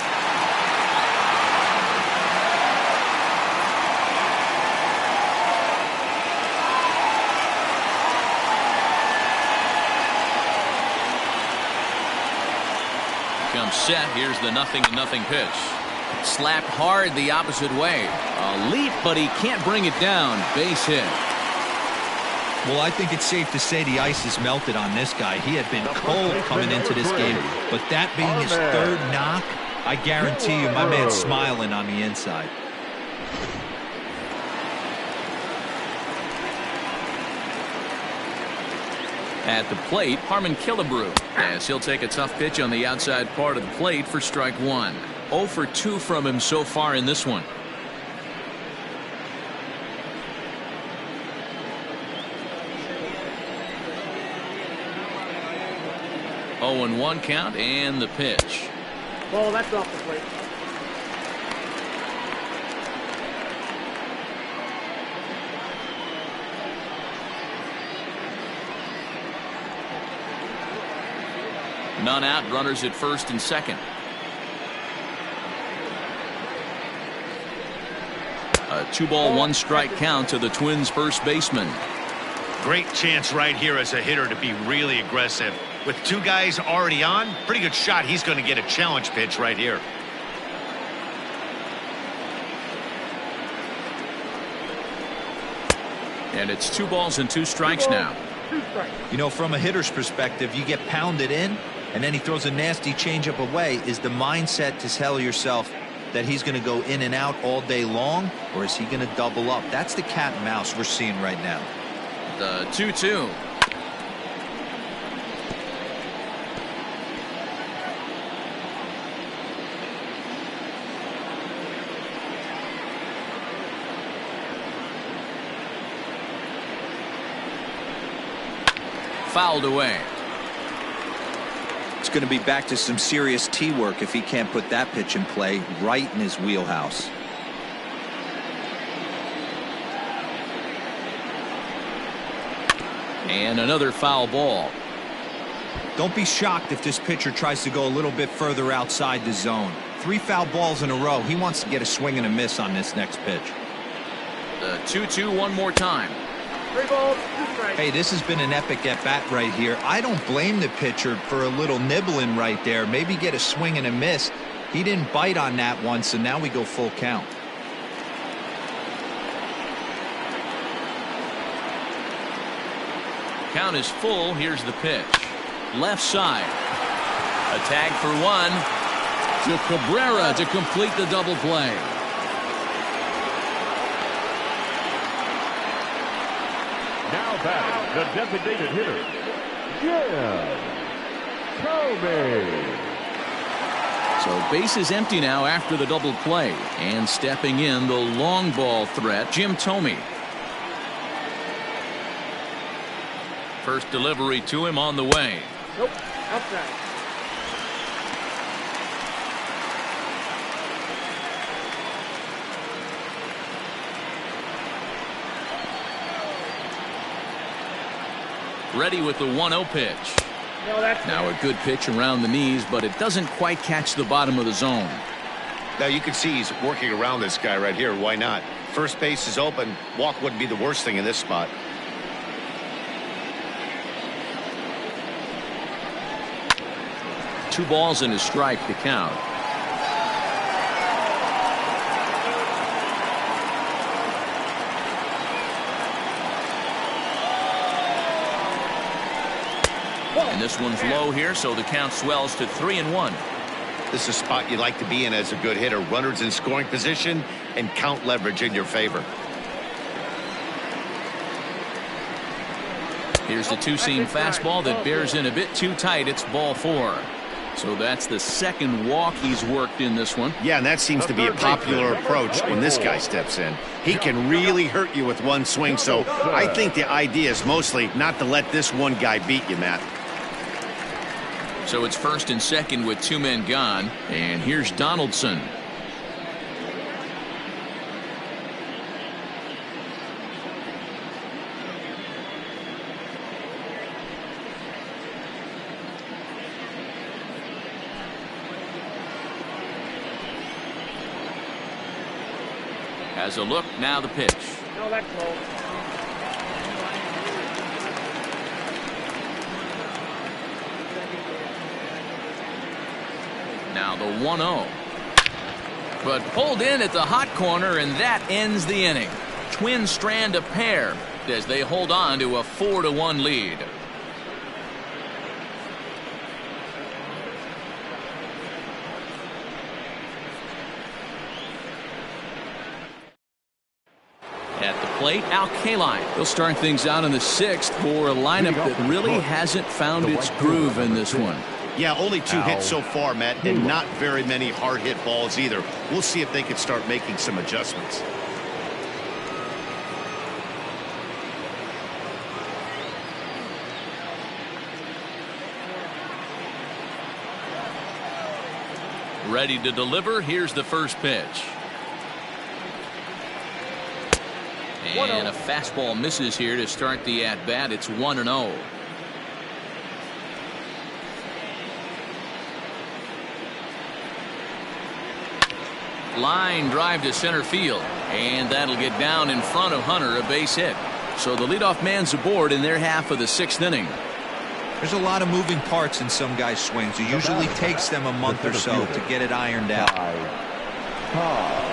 Comes set. Here's the 0-0 pitch. Slapped hard the opposite way. A leap, but he can't bring it down. Base hit. Well, I think it's safe to say the ice is melted on this guy. He had been cold coming into this game, but that being his 3rd knock, I guarantee you my man's smiling on the inside. At the plate, Harmon Killebrew, as he'll take a tough pitch on the outside part of the plate for strike 1. 0 for 2 from him so far in this one. Oh, 0-1 count and the pitch. Ball, that's off the plate. None out, runners at first and second. A 2-ball, 1-strike count to the Twins first baseman. Great chance right here as a hitter to be really aggressive. With 2 guys already on, pretty good shot he's going to get a challenge pitch right here. And it's 2 balls and 2 strikes now. You know, from a hitter's perspective, you get pounded in, and then he throws a nasty changeup away. Is the mindset to tell yourself that he's going to go in and out all day long, or is he going to double up? That's the cat and mouse we're seeing right now. The 2-2. Fouled away. It's going to be back to some serious tee work if he can't put that pitch in play right in his wheelhouse. And another foul ball. Don't be shocked if this pitcher tries to go a little bit further outside the zone. 3 foul balls in a row. He wants to get a swing and a miss on this next pitch. The 2-2 one more time. 3 balls, 2 strikes. Hey, this has been an epic at-bat right here. I don't blame the pitcher for a little nibbling right there. Maybe get a swing and a miss. He didn't bite on that one, so now we go full count. Count is full. Here's the pitch. Left side. A tag for 1. To Cabrera to complete the double play. Now batting, the designated hitter, Jim Cobb. So base is empty now after the double play. And stepping in, the long ball threat, Jim Thome. First delivery to him on the way. Nope, outside. Ready with the 1-0 pitch. No, that's Now a good pitch around the knees, but it doesn't quite catch the bottom of the zone. Now you can see he's working around this guy right here. Why not? First base is open. Walk wouldn't be the worst thing in this spot. Two balls and a strike to count. And this one's low here, so the count swells to 3-1. This is a spot you like to be in as a good hitter. Runners in scoring position and count leverage in your favor. Here's the two-seam fastball that bears in a bit too tight. It's ball 4. So that's the second walk he's worked in this one. Yeah, and that seems to be a popular approach when this guy steps in. He can really hurt you with one swing, so I think the idea is mostly not to let this one guy beat you, Matt. So it's first and second with 2 men gone, and here's Donaldson. Has a look, now the pitch. No, that's low. Now the 1-0. But pulled in at the hot corner, and that ends the inning. Twins strand a pair as they hold on to a 4-1 lead. At the plate, Al Kaline. They'll start things out in the 6th for a lineup that really hasn't found its groove in this one. Yeah, only 2 hits so far, Matt, and not very many hard hit balls either. We'll see if they can start making some adjustments. Ready to deliver. Here's the first pitch. And a fastball misses here to start the at-bat. It's 1-0. Line drive to center field, and that'll get down in front of Hunter, a base hit. So the leadoff man's aboard in their half of the 6th inning. There's a lot of moving parts in some guys' swings. It usually takes them a month or so to get it ironed out. Cobb.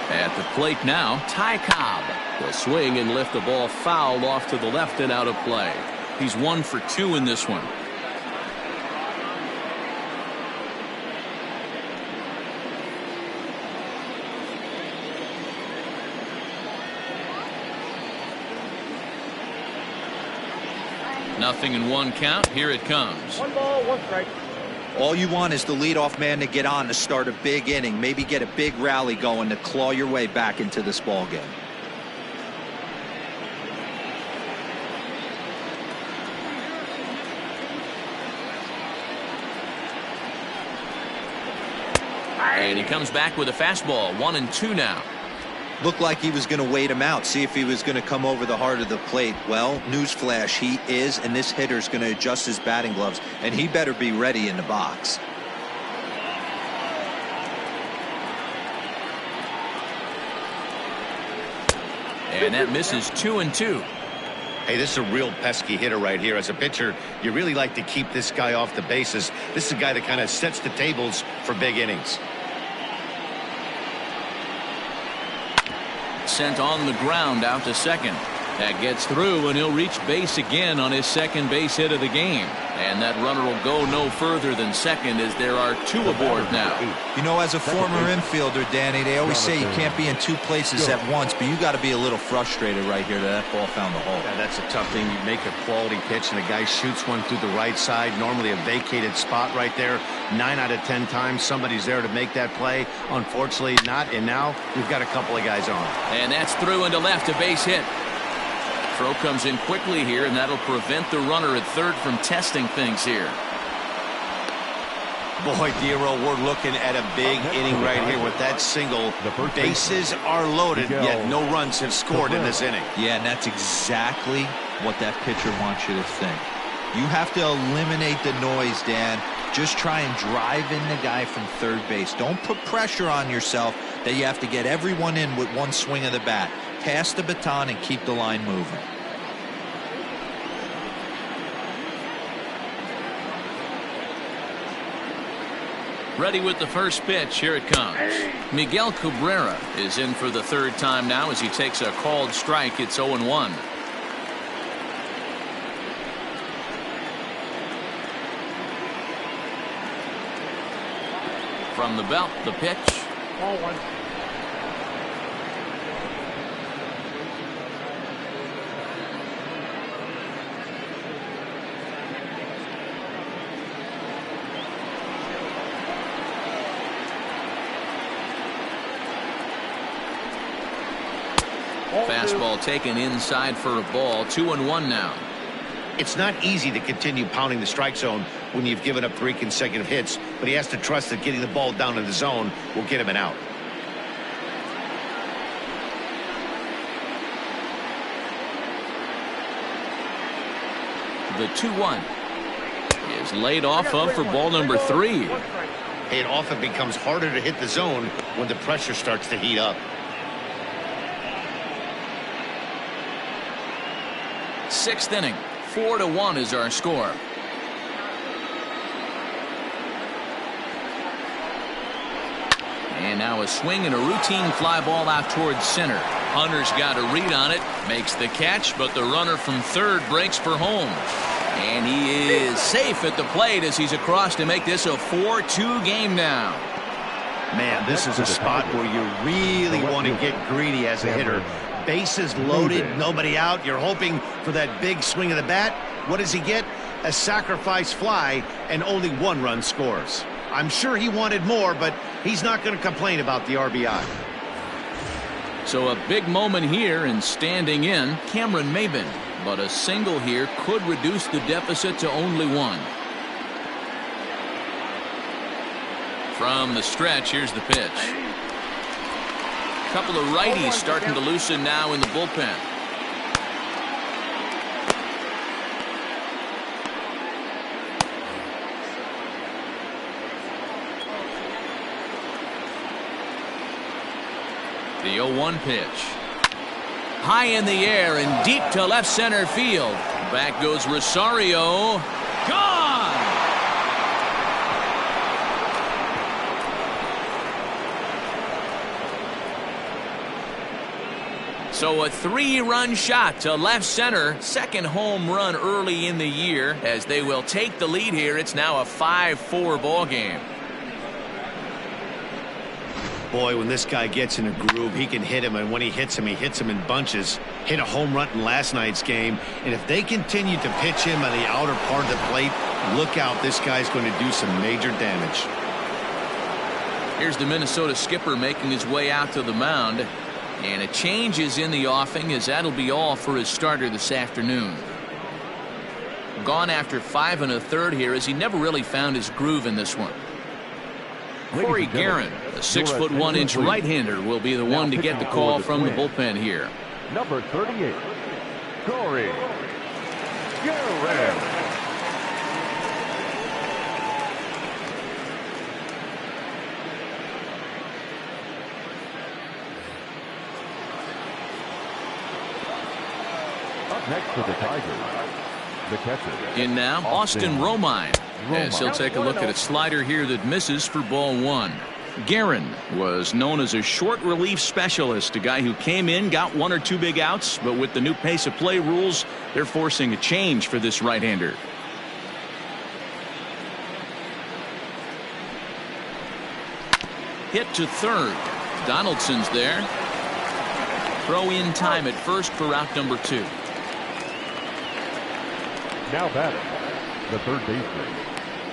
At the plate now, Cobb will swing and lift the ball foul off to the left and out of play. He's 1 for 2 in this one. Nothing in 1 count. Here it comes. 1 ball, 1 strike. All you want is the leadoff man to get on to start a big inning, maybe get a big rally going to claw your way back into this ball game. And he comes back with a fastball. 1-2 now. Looked like he was going to wait him out, see if he was going to come over the heart of the plate. Well, newsflash, he is, and this hitter's going to adjust his batting gloves, and he better be ready in the box. And that misses. 2-2. Hey, this is a real pesky hitter right here. As a pitcher, you really like to keep this guy off the bases. This is a guy that kind of sets the tables for big innings. Sent on the ground out to second. That gets through, and he'll reach base again on his 2nd base hit of the game. And that runner will go no further than second, as there are 2 aboard now. You know, as a former infielder, Danny, they always say you can't be in 2 places at once, but you got to be a little frustrated right here that that ball found the hole. Yeah, that's a tough thing. You make a quality pitch and a guy shoots one through the right side, normally a vacated spot right there. 9 out of 10 times somebody's there to make that play. Unfortunately not, and now we've got a couple of guys on. And that's through into left, a base hit. Throw comes in quickly here, and that'll prevent the runner at third from testing things here. Boy, Dero, we're looking at a big inning right here with that single. Bases are loaded, yet no runs have scored in this inning. Yeah, and that's exactly what that pitcher wants you to think. You have to eliminate the noise, Dan. Just try and drive in the guy from third base. Don't put pressure on yourself that you have to get everyone in with 1 swing of the bat. Pass the baton and keep the line moving. Ready with the first pitch. Here it comes. Miguel Cabrera is in for the 3rd time now as he takes a called strike. It's 0-1. From the belt, the pitch. Ball 1. Fastball taken inside for a ball. 2-1 now. It's not easy to continue pounding the strike zone when you've given up 3 consecutive hits, but he has to trust that getting the ball down in the zone will get him an out. The 2-1 is laid off of for ball number 3. Hey, it often becomes harder to hit the zone when the pressure starts to heat up. 6th inning. 4-1 is our score. And now a swing and a routine fly ball out towards center. Hunter's got a read on it, makes the catch, but the runner from third breaks for home. And he is safe at the plate as he's across to make this a 4-2 game now. Man, this is a spot where you really want to get greedy as a hitter. Bases loaded, nobody out. You're hoping for that big swing of the bat. What does he get? A sacrifice fly, and only 1 run scores. I'm sure he wanted more, but he's not going to complain about the RBI. So a big moment here, and standing in, Cameron Maben. But a single here could reduce the deficit to only 1. From the stretch, here's the pitch. Couple of righties starting to loosen now in the bullpen. The 0-1 pitch. High in the air and deep to left center field. Back goes Rosario. Gone! So a 3-run shot to left center. Second home run early in the year. As they will take the lead here, it's now a 5-4 ball game. Boy, when this guy gets in a groove, he can hit him, and when he hits him in bunches. Hit a home run in last night's game, and if they continue to pitch him on the outer part of the plate, look out, this guy's going to do some major damage. Here's the Minnesota skipper making his way out to the mound. And a change is in the offing, as that'll be all for his starter this afternoon. Gone after 5 1/3 here, as he never really found his groove in this one. Corey Guerin, a 6'1" right-hander, will be the one to get the call from the bullpen here. Number 38, Corey Guerin. Next to the Tigers, the catcher. In now, Austin Romine, as he'll take a look at a slider here that misses for ball 1. Guerin was known as a short relief specialist, a guy who came in, got 1 or 2 big outs, but with the new pace of play rules, they're forcing a change for this right-hander. Hit to third. Donaldson's there. Throw in time at first for out number 2. Now batting, the third baseman,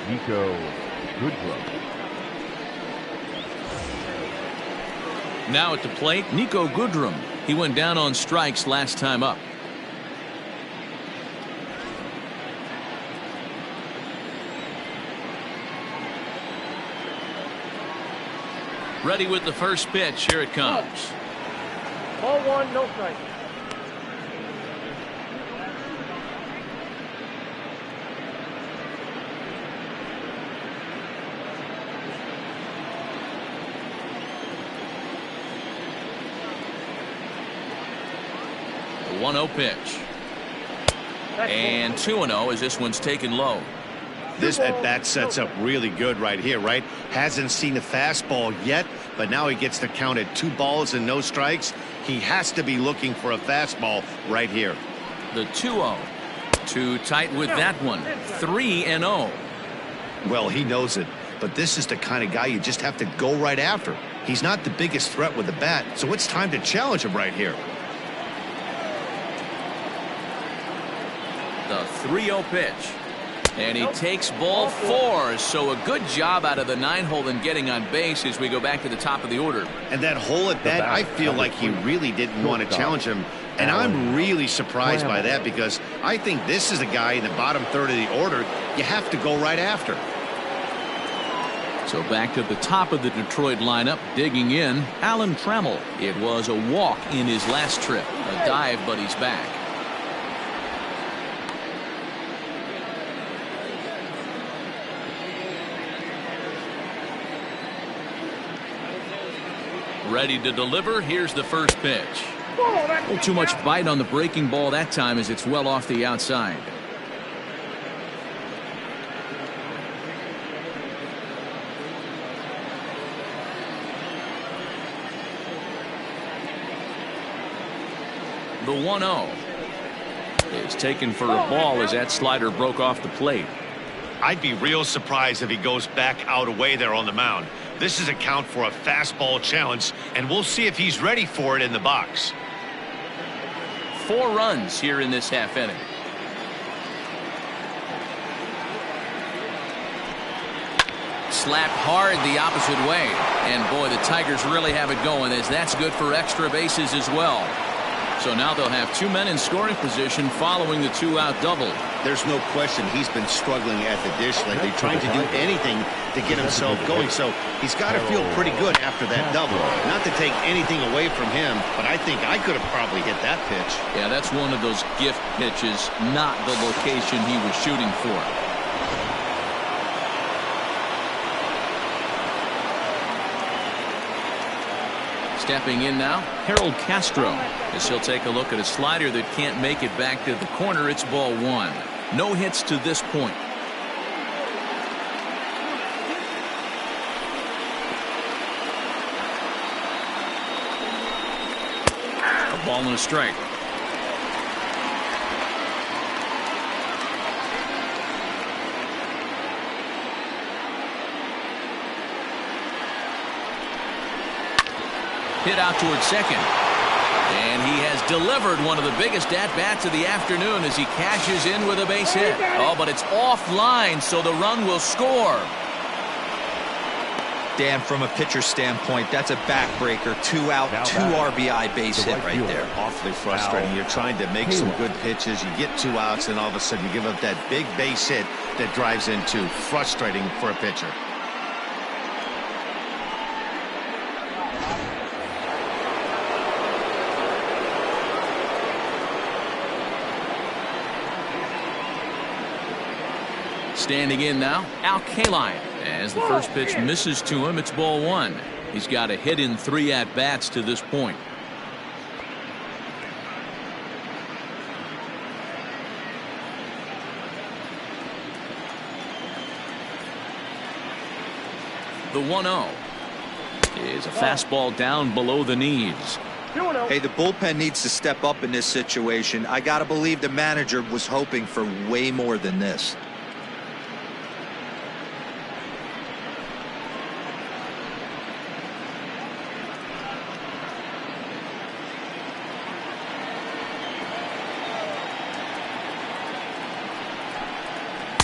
Nico Goodrum. Now at the plate, Nico Goodrum. He went down on strikes last time up. Ready with the first pitch. Here it comes. Ball 1, no strike. The 1-0 pitch. And 2-0 as this one's taken low. This at-bat sets up really good right here, right? Hasn't seen a fastball yet, but now he gets to count at 2 balls and no strikes. He has to be looking for a fastball right here. The 2-0. Too tight with that one. 3-0. Well, he knows it, but this is the kind of guy you just have to go right after. He's not the biggest threat with the bat, so it's time to challenge him right here. The 3-0 pitch. And he takes ball 4. So a good job out of the 9-hole in getting on base as we go back to the top of the order. And that hole at bat, I feel like he really didn't want to challenge him. And I'm really surprised by that, because I think this is a guy in the bottom third of the order you have to go right after. So back to the top of the Detroit lineup, digging in, Alan Trammell. It was a walk in his last trip. A dive, but he's back. Ready to deliver. Here's the first pitch. A little too much bite on the breaking ball that time, as it's well off the outside. The 1-0 is taken for a ball as that slider broke off the plate. I'd be real surprised if he goes back out away there on the mound. This is a count for a fastball challenge, and we'll see if he's ready for it in the box. 4 runs here in this half inning. Slapped hard the opposite way. And boy, the Tigers really have it going, as that's good for extra bases as well. So now they'll have 2 men in scoring position following the 2-out double. There's no question he's been struggling at the dish lately, trying to do anything to get himself going. So he's got to feel pretty good after that double. Not to take anything away from him, but I think I could have probably hit that pitch. Yeah, that's one of those gift pitches, not the location he was shooting for. Stepping in now, Harold Castro, as he'll take a look at a slider that can't make it back to the corner. It's ball one. No hits to this point. A ball and a strike. Hit out towards second. And he has delivered one of the biggest at-bats of the afternoon as he cashes in with a base hit. Oh, but it's offline, so the run will score. Dan, from a pitcher standpoint, that's a backbreaker. 2 out, 2 RBI base hit right there. Awfully frustrating. You're trying to make some good pitches. You get 2 outs, and all of a sudden you give up that big base hit that drives in 2. Frustrating for a pitcher. Standing in now, Al Kaline. As the first pitch misses to him, it's ball one. He's got a hit in 3 at-bats to this point. The 1-0 is a fastball down below the knees. Hey, the bullpen needs to step up in this situation. I got to believe the manager was hoping for way more than this.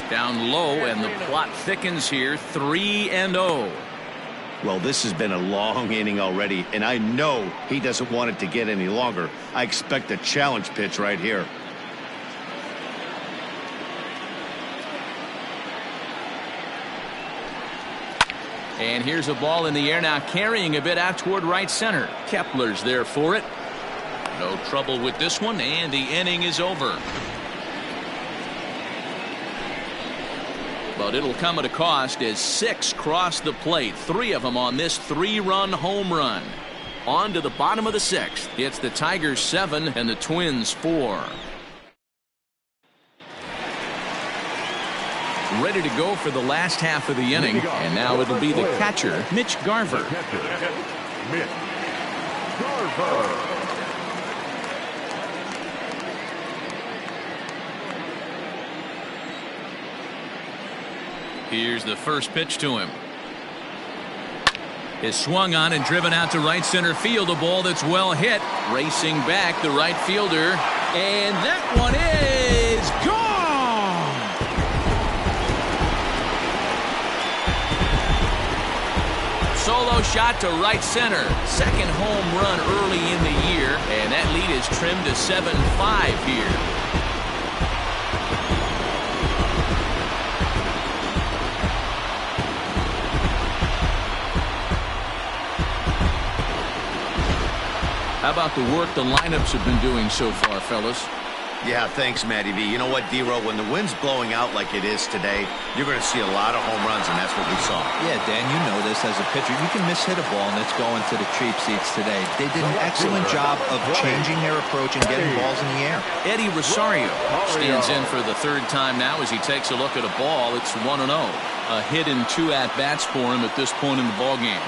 Down low, and the plot thickens here. 3-0. Well, this has been a long inning already, and I know he doesn't want it to get any longer. I expect a challenge pitch right here. And here's a ball in the air now, carrying a bit out toward right center. Kepler's there for it. No trouble with this one, and the inning is over. But it'll come at a cost as 6 cross the plate. 3 of them on this 3-run home run. On to the bottom of the 6th. It's the Tigers 7 and the Twins 4. Ready to go for the last half of the inning. And now it'll be the catcher, Mitch Garver. Mitch Garver. Here's the first pitch to him. Is swung on and driven out to right center field. A ball that's well hit. Racing back, the right fielder. And that one is gone! Solo shot to right center. Second home run early in the year. And that lead is trimmed to 7-5 here. How about the work the lineups have been doing so far, fellas? Yeah, thanks, Matty V. You know what, D-Row? When the wind's blowing out like it is today, you're going to see a lot of home runs, and that's what we saw. Yeah, Dan, you know this as a pitcher. You can miss-hit a ball, and it's going to the cheap seats today. They did an excellent job of changing their approach and getting balls in the air. Eddie Rosario stands in for the 3rd time now as he takes a look at a ball. It's 1-0. A hit in 2 at-bats for him at this point in the ballgame.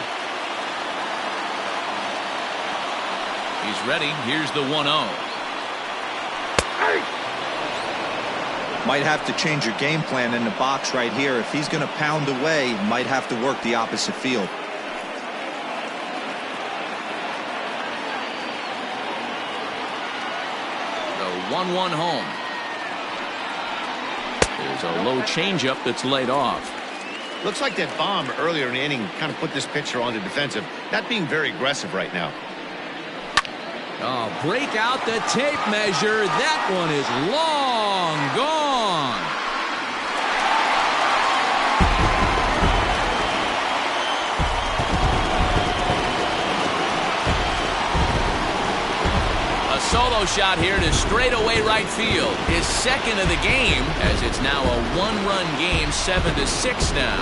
He's ready. Here's the 1-0. Might have to change your game plan in the box right here. If he's going to pound away, might have to work the opposite field. The 1-1 home. There's a low changeup that's laid off. Looks like that bomb earlier in the inning kind of put this pitcher on the defensive. Not being very aggressive right now. Oh, break out the tape measure. That one is long gone. A solo shot here to straightaway right field. His 2nd of the game, as it's now a 1-run game, 7-6 now.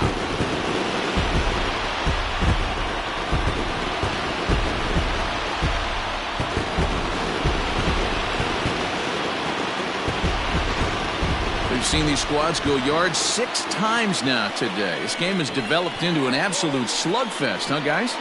We've seen these squads go yards 6 times now today. This game has developed into an absolute slugfest, huh, guys?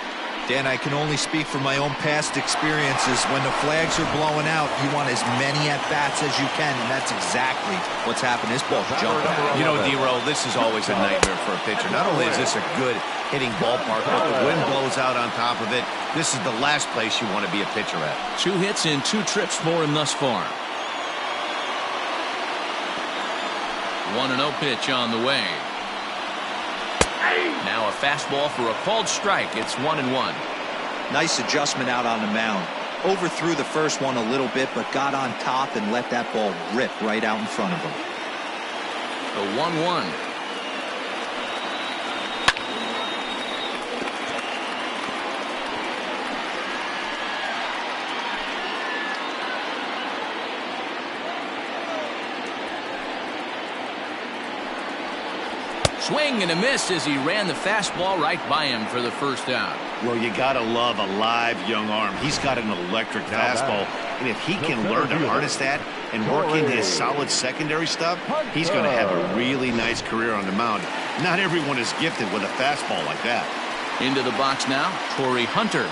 Dan, I can only speak from my own past experiences. When the flags are blowing out, you want as many at-bats as you can, and that's exactly what's happened. This ball's jumping out. You know, D-Roll, this is always a nightmare for a pitcher. Not only is this a good hitting ballpark, but the wind blows out on top of it. This is the last place you want to be a pitcher at. 2 hits and 2 trips for him thus far. 1-0 pitch on the way. Now a fastball for a called strike. It's 1-1. Nice adjustment out on the mound. Overthrew the first one a little bit, but got on top and let that ball rip right out in front of him. The 1-1. Swing and a miss as he ran the fastball right by him for the first out. Well, you got to love a live young arm. He's got an electric fastball, and if he can learn to harness that and work into his solid secondary stuff, he's going to have a really nice career on the mound. Not everyone is gifted with a fastball like that. Into the box now, Torrey Hunter.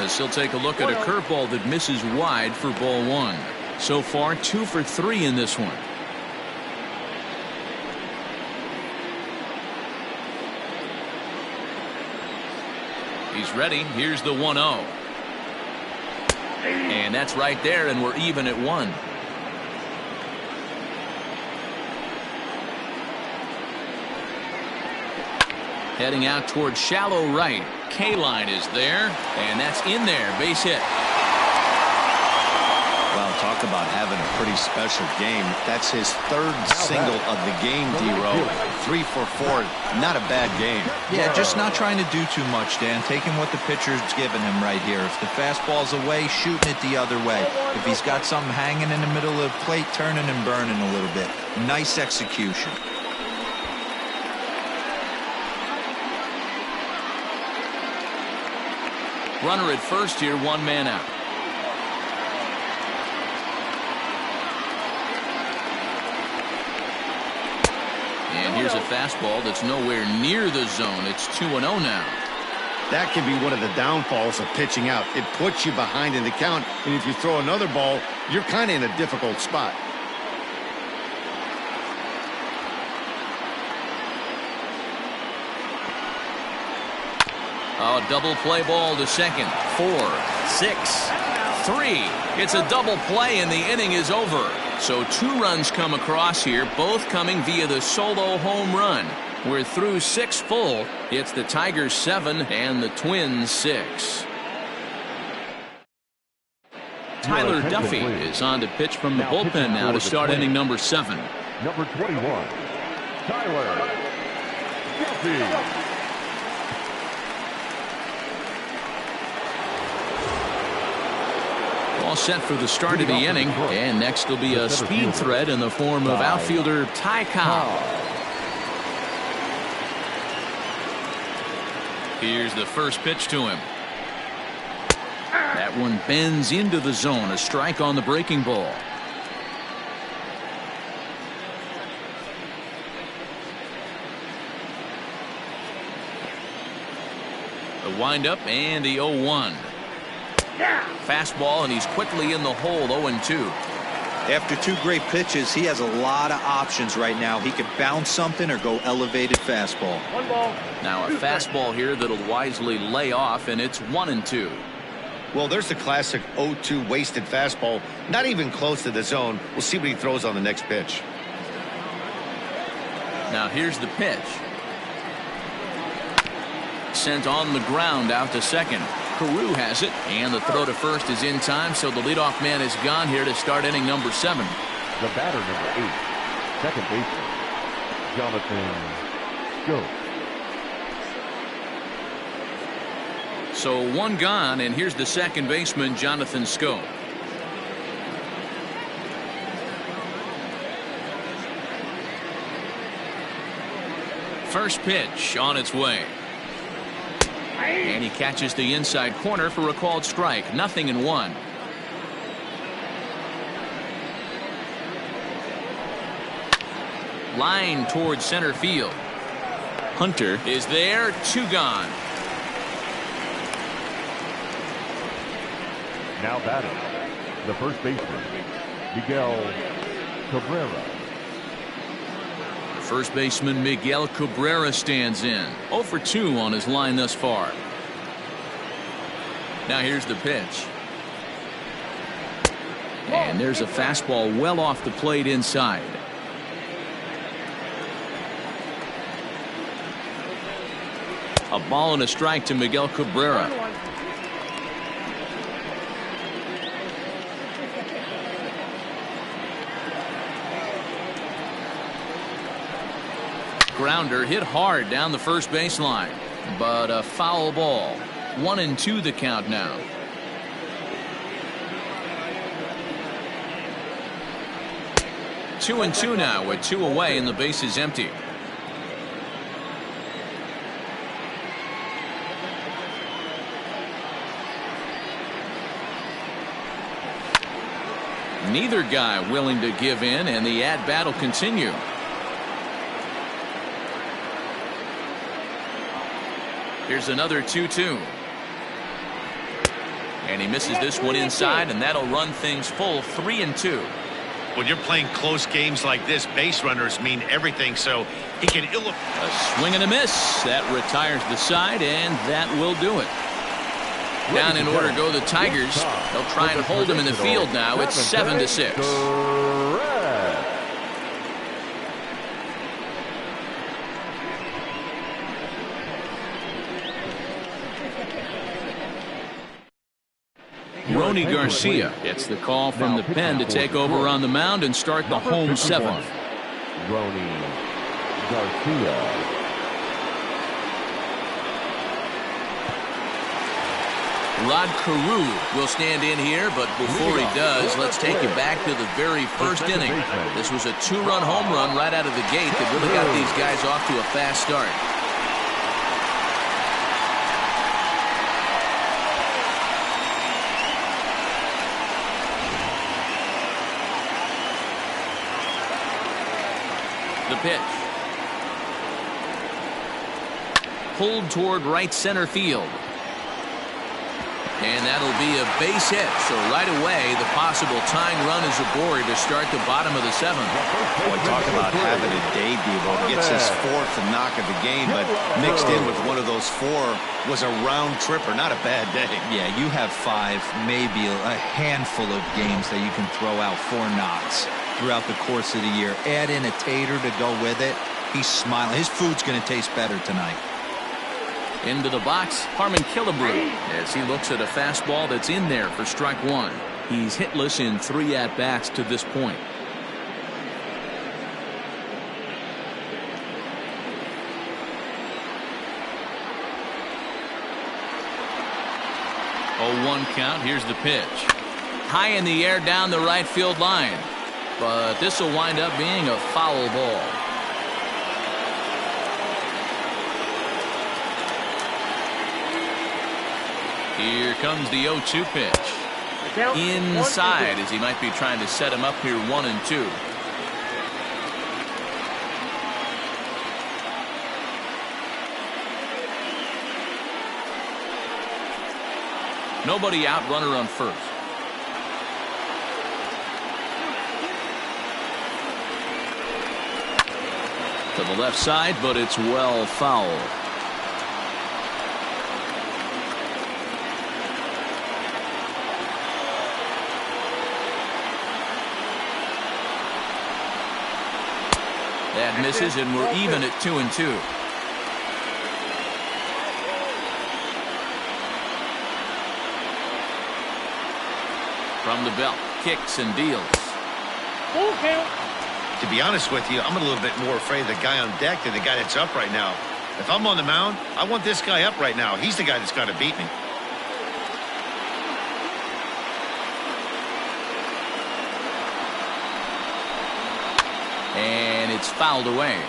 As he'll take a look at a curveball that misses wide for ball 1. So far, 2 for 3 in this one. He's ready. Here's the 1-0. And that's right there, and we're even at 1. Heading out towards shallow right. K-line is there, and that's in there. Base hit. Well, talk about having a pretty special game. That's his 3rd single of the game, D-Row. 3 for 4. Not a bad game. Yeah, just not trying to do too much, Dan. Taking what the pitcher's giving him right here. If the fastball's away, shooting it the other way. If he's got something hanging in the middle of the plate, turning and burning a little bit. Nice execution. Runner at first here, 1 man out. And here's a fastball that's nowhere near the zone. It's 2-0 now. That can be one of the downfalls of pitching out. It puts you behind in the count, and if you throw another ball, you're kind of in a difficult spot. Oh, double play ball to second. 4, 6, 3. It's a double play, and the inning is over. So 2 runs come across here, both coming via the solo home run. We're through 6 full. It's the Tigers 7 and the Twins 6. Tyler Duffy is on to pitch from the bullpen now to start inning number 7. Number 21, Tyler Duffy. All set for the start of the inning, and next will be a speed threat in the form of outfielder Ty Cobb. Here's the first pitch to him. That one bends into the zone. A strike on the breaking ball. The windup and the 0-1. Fastball, and he's quickly in the hole. 0-2. After 2 great pitches, he has a lot of options right now. He could bounce something or go elevated fastball. 1 ball. Now a fastball here that'll wisely lay off, and it's 1-2. Well, there's the classic 0-2 wasted fastball. Not even close to the zone. We'll see what he throws on the next pitch. Now here's the pitch. Sent on the ground out to second. Carew has it, and the throw to first is in time, so the leadoff man is gone here to start inning number 7. The batter, number 8, second baseman, Jonathan Schoop. So 1 gone, and here's the second baseman, Jonathan Schoop. First pitch on its way. And he catches the inside corner for a called strike. 0-1. Line towards center field. Hunter is there. 2 gone. Now batting, the first baseman, Miguel Cabrera. First baseman Miguel Cabrera stands in. 0 for 2 on his line thus far. Now here's the pitch. And there's a fastball well off the plate inside. A ball and a strike to Miguel Cabrera. Grounder hit hard down the first baseline, but a foul ball. 1-2 the count now. Two and two now with 2 away and the base is empty. Neither guy willing to give in, and the at-bat will continue. Here's another 2-2. And he misses this one inside, and that'll run things full 3-2. When you're playing close games like this, base runners mean everything, so he can a swing and a miss. That retires the side, and that will do it. Down in order go the Tigers. They'll try and hold him in the field now. It's 7-6. Ronnie Garcia gets the call from the pen to take over on the mound and start the home 7th. Ronnie Garcia. Rod Carew will stand in here, but before he does, let's take you back to the very first inning. This was a 2-run home run right out of the gate that really got these guys off to a fast start. The pitch. Pulled toward right center field. And that'll be a base hit. So right away, the possible tying run is aboard to start the bottom of the 7th. Boy, talk about having a debut. Gets his 4th knock of the game, but mixed in with one of those 4 was a round tripper. Not a bad day. Yeah, you have 5, maybe a handful of games that you can throw out 4 knocks throughout the course of the year. Add in a tater to go with it. He's smiling. His food's going to taste better tonight. Into the box, Harmon Killebrew, as he looks at a fastball that's in there for strike 1. He's hitless in 3 at-bats to this point. Oh, 1 count. Here's the pitch. High in the air down the right field line. But this will wind up being a foul ball. Here comes the 0-2 pitch. Inside, as he might be trying to set him up here 1-2. Nobody out, runner on first. To the left side, but it's well foul. That misses, and we're even at 2-2. From the belt, kicks and deals. Full count. To be honest with you, I'm a little bit more afraid of the guy on deck than the guy that's up right now. If I'm on the mound, I want this guy up right now. He's the guy that's got to beat me. And it's fouled away.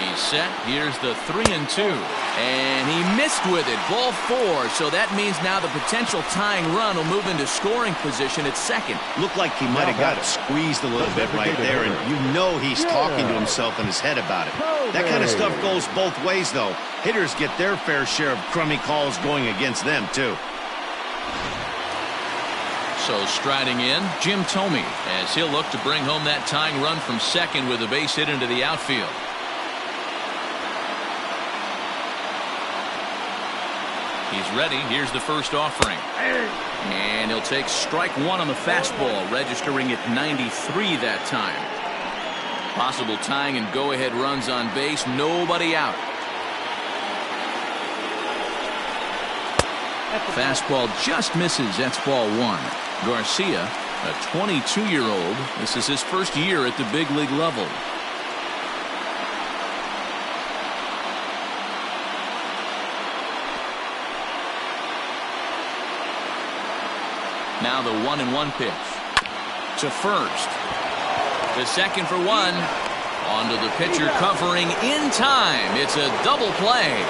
He's set. Here's the 3-2. And he missed with it. Ball 4. So that means now the potential tying run will move into scoring position at second. Looked like he might have got squeezed a little bit right there, and you know he's talking to himself in his head about it. That kind of stuff goes both ways, though. Hitters get their fair share of crummy calls going against them, too. So striding in, Jim Thome, as he'll look to bring home that tying run from second with a base hit into the outfield. He's ready. Here's the first offering. And he'll take strike one on the fastball, registering at 93 that time. Possible tying and go-ahead runs on base. Nobody out. Fastball just misses. That's ball 1. Garcia, a 22-year-old. This is his first year at the big league level. Now the 1-1 pitch to first. To second for 1. Onto the pitcher covering in time. It's a double play.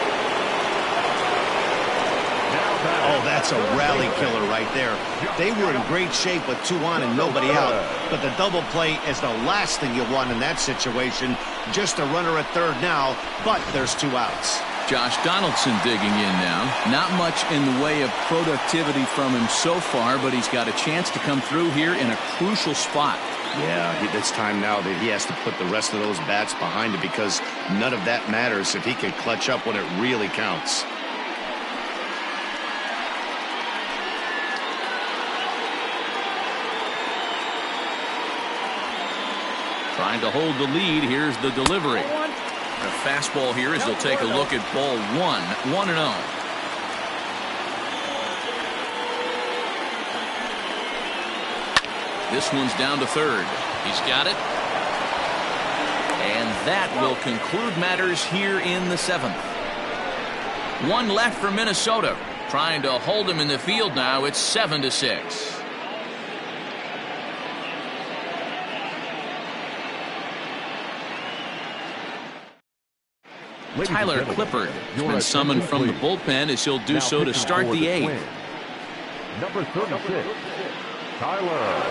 Oh, that's a rally killer right there. They were in great shape with 2 on and nobody out. But the double play is the last thing you want in that situation. Just a runner at third now, but there's 2 outs. Josh Donaldson digging in now. Not much in the way of productivity from him so far, but he's got a chance to come through here in a crucial spot. Yeah, it's time now that he has to put the rest of those bats behind him, because none of that matters if he can clutch up when it really counts. Trying to hold the lead. Here's the delivery. A fastball here as they'll take a look at ball 1. 1-0. This one's down to third. He's got it. And that will conclude matters here in the 7th. 1 left for Minnesota. Trying to hold him in the field now. It's 7-6. Tyler Clippard has been summoned from the bullpen as he'll do so to start the 8th. Number 36, Tyler.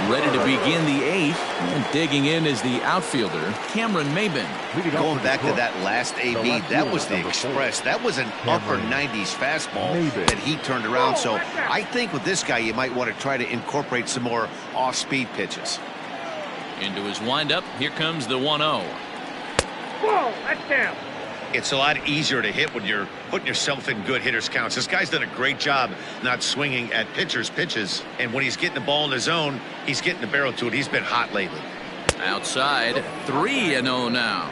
Ready to begin the 8th, and digging in is the outfielder, Cameron Maybin. Going back to that last AB, that was the Express. That was an upper 90s fastball that he turned around. So I think with this guy, you might want to try to incorporate some more off-speed pitches. Into his windup, here comes the 1-0. Whoa, that's down. It's a lot easier to hit when you're putting yourself in good hitters' counts. This guy's done a great job not swinging at pitchers' pitches. And when he's getting the ball in the zone, he's getting the barrel to it. He's been hot lately. Outside, 3-0 now.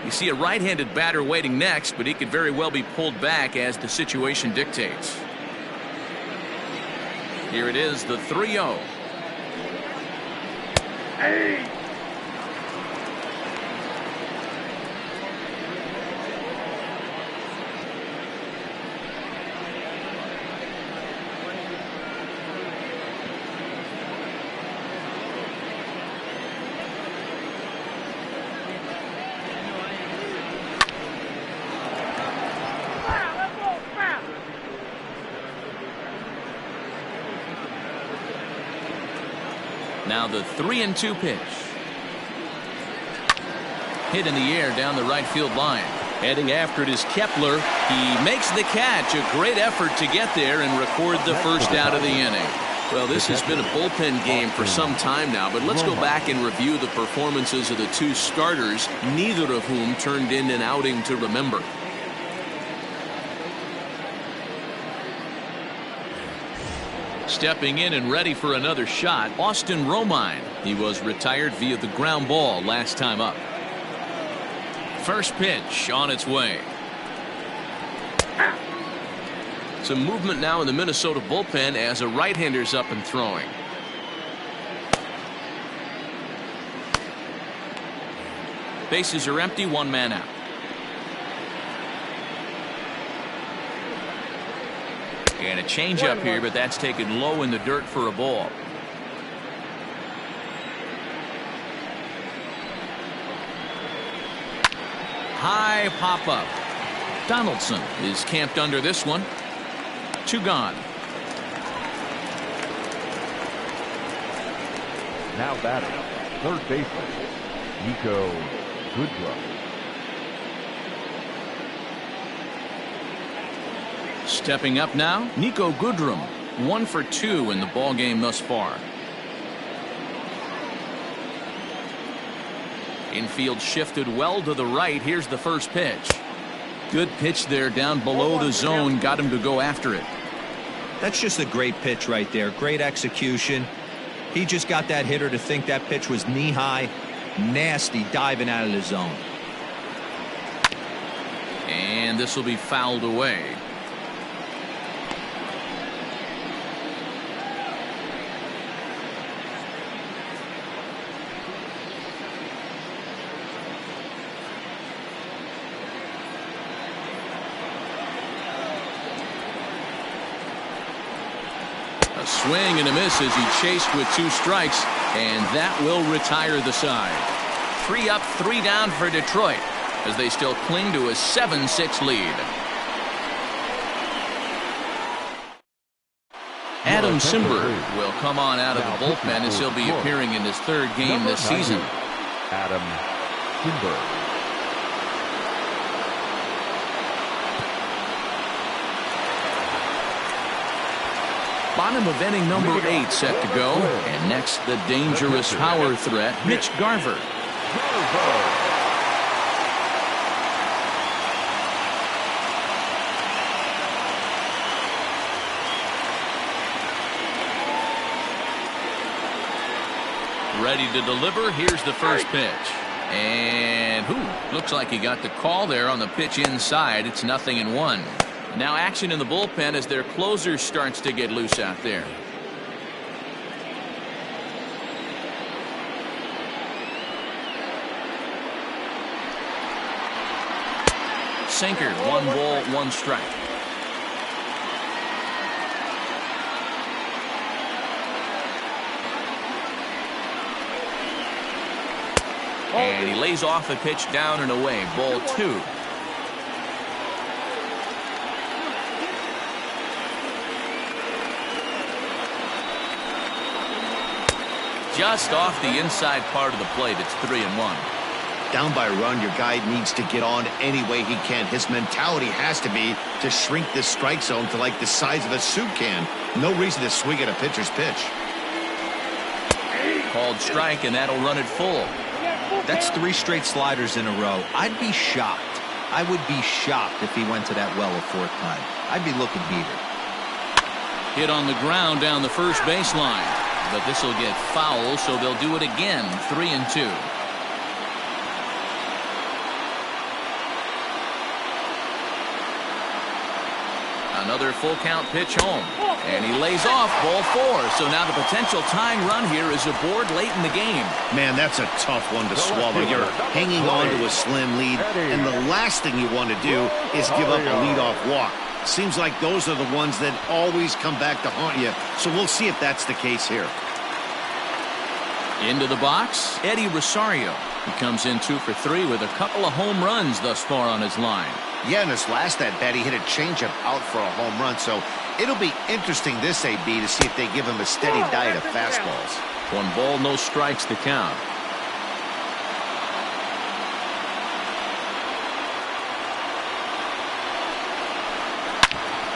You see a right-handed batter waiting next, but he could very well be pulled back as the situation dictates. Here it is, the 3-0. Hey! Now the 3-2 pitch. Hit in the air down the right field line. Heading after it is Kepler. He makes the catch. A great effort to get there and record the first out of the inning. Well, this has been a bullpen game for some time now, but let's go back and review the performances of the 2 starters, neither of whom turned in an outing to remember. Stepping in and ready for another shot, Austin Romine. He was retired via the ground ball last time up. First pitch on its way. Some movement now in the Minnesota bullpen as a right-hander's up and throwing. Bases are empty, 1 man out. And a changeup here, but that's taken low in the dirt for a ball. high pop-up. Donaldson is camped under this one. 2 gone. Now batting, third baseman, Nico Goodrum. Stepping up now, Nico Goodrum. 1 for 2 in the ball game thus far. Infield shifted well to the right. Here's the first pitch. Good pitch there down below the zone. Got him to go after it. That's just a great pitch right there. Great execution. He just got that hitter to think that pitch was knee-high. Nasty diving out of the zone. And this will be fouled away. A swing and a miss as he chased with 2 strikes, and that will retire the side. 3 up, 3 down for Detroit as they still cling to a 7-6 lead. Adam Simberg will come on out of the bullpen as he'll be appearing in his 3rd game this season. Adam Simberg. Bottom of inning number 8 set to go. And next, the dangerous power threat, Mitch Garver. Ready to deliver. Here's the first pitch. And looks like he got the call there on the pitch inside. It's 0-1. Now action in the bullpen as their closer starts to get loose out there. Sinker, 1 ball, 1 strike. And he lays off a pitch down and away. Ball 2. Just off the inside part of the plate. It's 3-1. Down by a run, your guy needs to get on any way he can. His mentality has to be to shrink this strike zone to like the size of a soup can. No reason to swing at a pitcher's pitch. Called strike, and that'll run it full. That's 3 straight sliders in a row. I'd be shocked. I would be shocked if he went to that well a 4th time. I'd be looking heated. Hit on the ground down the first baseline. But this will get foul, so they'll do it again. 3-2. Another full count pitch home. And he lays off ball 4. So now the potential tying run here is aboard late in the game. Man, that's a tough one to swallow. You're hanging on to a slim lead, and the last thing you want to do is give up a leadoff walk. Seems like those are the ones that always come back to haunt you. So we'll see if that's the case here. Into the box, Eddie Rosario. He comes in 2 for 3 with a couple of home runs thus far on his line. Yeah, in his last at-bat, he hit a changeup out for a home run. So it'll be interesting this AB to see if they give him a steady diet of fastballs. 1 ball, no strikes to count.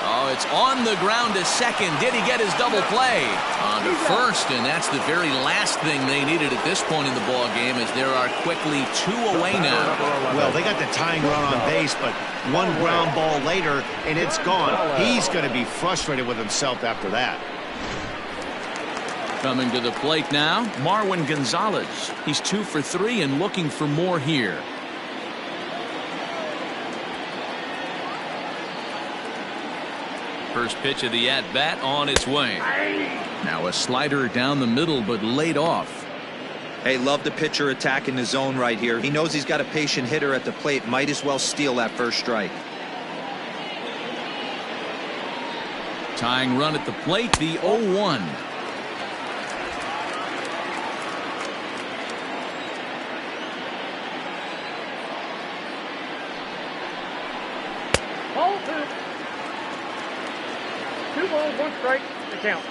Oh, it's on the ground to second. Did he get his double play? On to first, and that's the very last thing they needed at this point in the ball game, as there are quickly 2 away now. Well, they got the tying run on base, but 1 ground ball later, and it's gone. He's going to be frustrated with himself after that. Coming to the plate now, Marwin Gonzalez. He's 2 for 3 and looking for more here. First pitch of the at-bat on its way. Now a slider down the middle, but laid off. Hey, love the pitcher attacking the zone right here. He knows he's got a patient hitter at the plate. Might as well steal that first strike. Tying run at the plate, the 0-1. Ball 2. 2 balls, 1 strike, the count.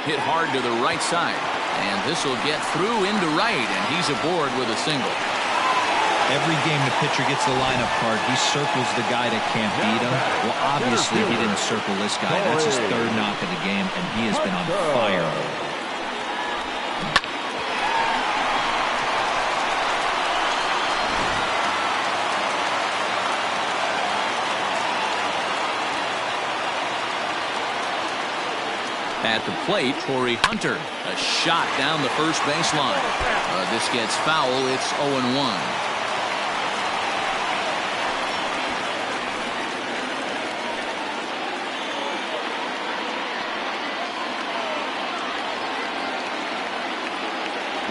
Hit hard to the right side. And this will get through into right, and he's aboard with a single. Every game the pitcher gets the lineup card, he circles the guy that can't beat him. Well, obviously he didn't circle this guy. That's his 3rd knock of the game, and he has been on fire. At the plate, Torrey Hunter. A shot down the first baseline. This gets foul. It's 0-1.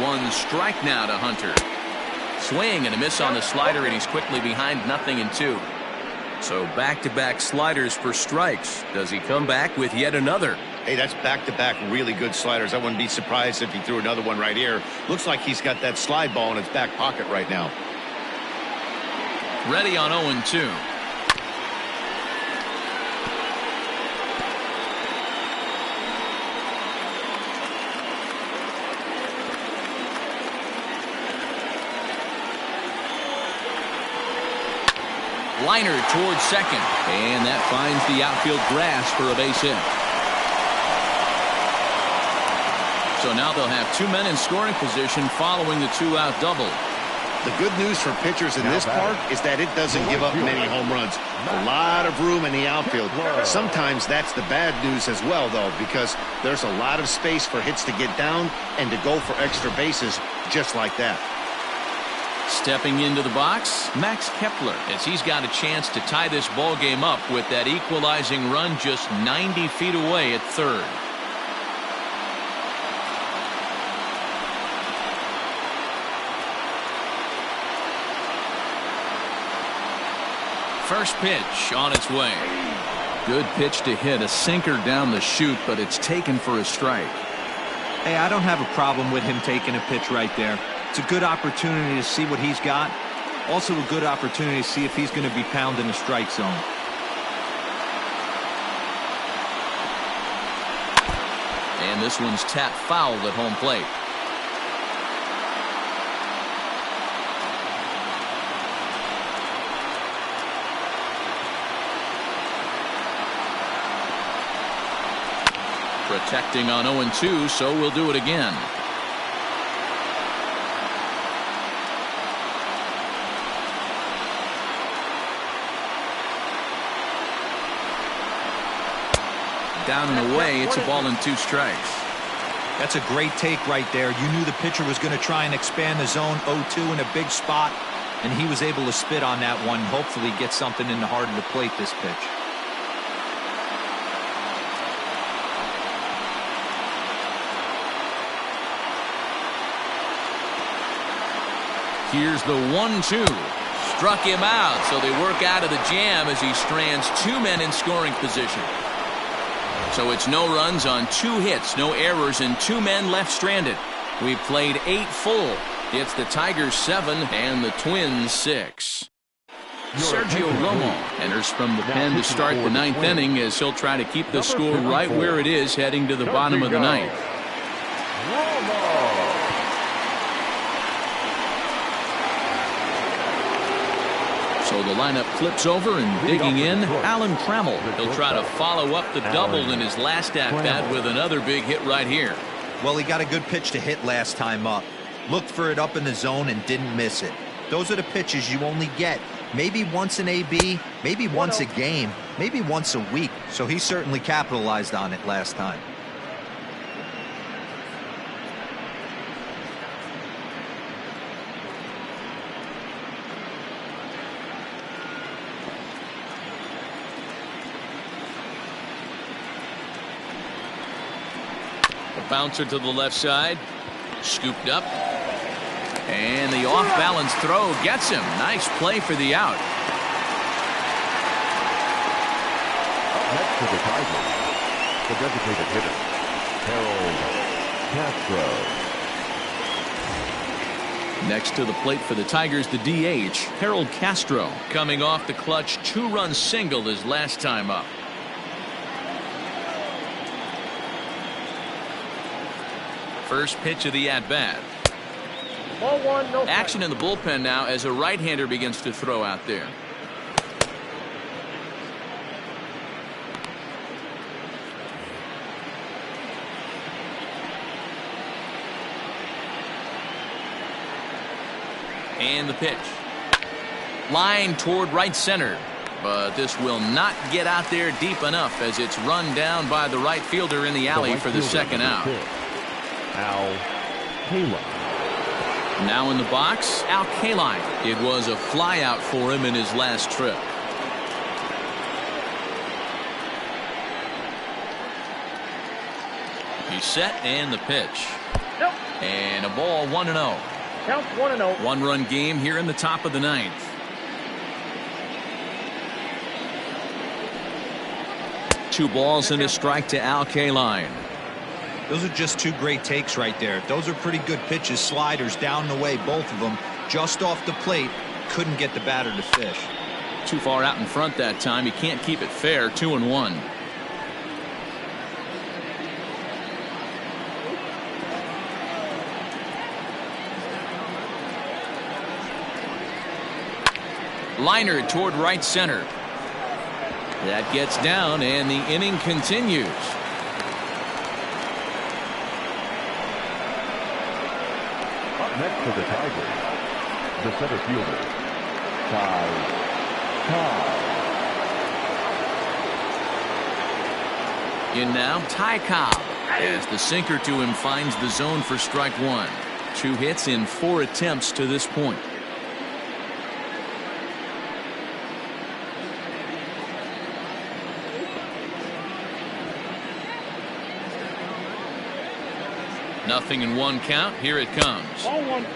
One strike now to Hunter. Swing and a miss on the slider, and he's quickly behind 0-2. So back-to-back sliders for strikes. Does he come back with yet another? Hey, that's back-to-back really good sliders. I wouldn't be surprised if he threw another one right here. Looks like he's got that slide ball in his back pocket right now. Ready on 0-2. Liner towards second, and that finds the outfield grass for a base hit. So now they'll have 2 men in scoring position following the 2-out double. The good news for pitchers in this park is that it doesn't give up many home runs. A lot of room in the outfield. Sometimes that's the bad news as well, though, because there's a lot of space for hits to get down and to go for extra bases just like that. Stepping into the box, Max Kepler, as he's got a chance to tie this ball game up with that equalizing run just 90 feet away at third. First pitch on its way. Good pitch to hit, a sinker down the chute, but it's taken for a strike. Hey, I don't have a problem with him taking a pitch right there. It's a good opportunity to see what he's got. Also a good opportunity to see if he's going to be pounding the strike zone. And this one's tapped foul at home plate. Protecting on 0-2, so we'll do it again. Down and away, it's a ball and 2 strikes. That's a great take right there. You knew the pitcher was going to try and expand the zone 0-2 in a big spot, and he was able to spit on that one. Hopefully get something in the heart of the plate this pitch. Here's the 1-2. Struck him out, so they work out of the jam as he strands 2 men in scoring position. So it's no runs on 2 hits, no errors, and 2 men left stranded. We've played 8 full. It's the Tigers 7 and the Twins 6. Sergio Romo enters from the pen to start the 9th inning as he'll try to keep the score right where it is heading to the bottom of the 9th. So the lineup flips over, and digging in, Alan Trammell. He'll try to follow up the double in his last at-bat with another big hit right here. Well, he got a good pitch to hit last time up. Looked for it up in the zone and didn't miss it. Those are the pitches you only get maybe once in AB, maybe once a game, maybe once a week. So he certainly capitalized on it last time. Bouncer to the left side. Scooped up. And the off-balance throw gets him. Nice play for the out. Up next to the Tigers, the designated hitter, Harold Castro. Next to the plate for the Tigers, the DH, Harold Castro, coming off the clutch 2-run single his last time up. First pitch of the at-bat. Ball one, no strike. Action in the bullpen now as a right-hander begins to throw out there. And the pitch. Line toward right center. But this will not get out there deep enough as it's run down by the right fielder in the alley for the second out. Al Kaline. Now in the box, Al Kaline. It was a fly out for him in his last trip. He's set and the pitch. Nope. And a ball 1-0. Count 1-0. 1-run game here in the top of the ninth. Two balls and a strike to Al Kaline. Those are just two great takes right there. Those are pretty good pitches. Sliders down the way, both of them. Just off the plate. Couldn't get the batter to fish. Too far out in front that time. He can't keep it fair. 2-1. Liner toward right center. That gets down and the inning continues. Up next for the Tigers, the center fielder, Cobb. In now, Ty Cobb, as the sinker to him finds the zone for strike one. 2 hits in 4 attempts to this point. Nothing in 1 count. Here it comes. Ball one.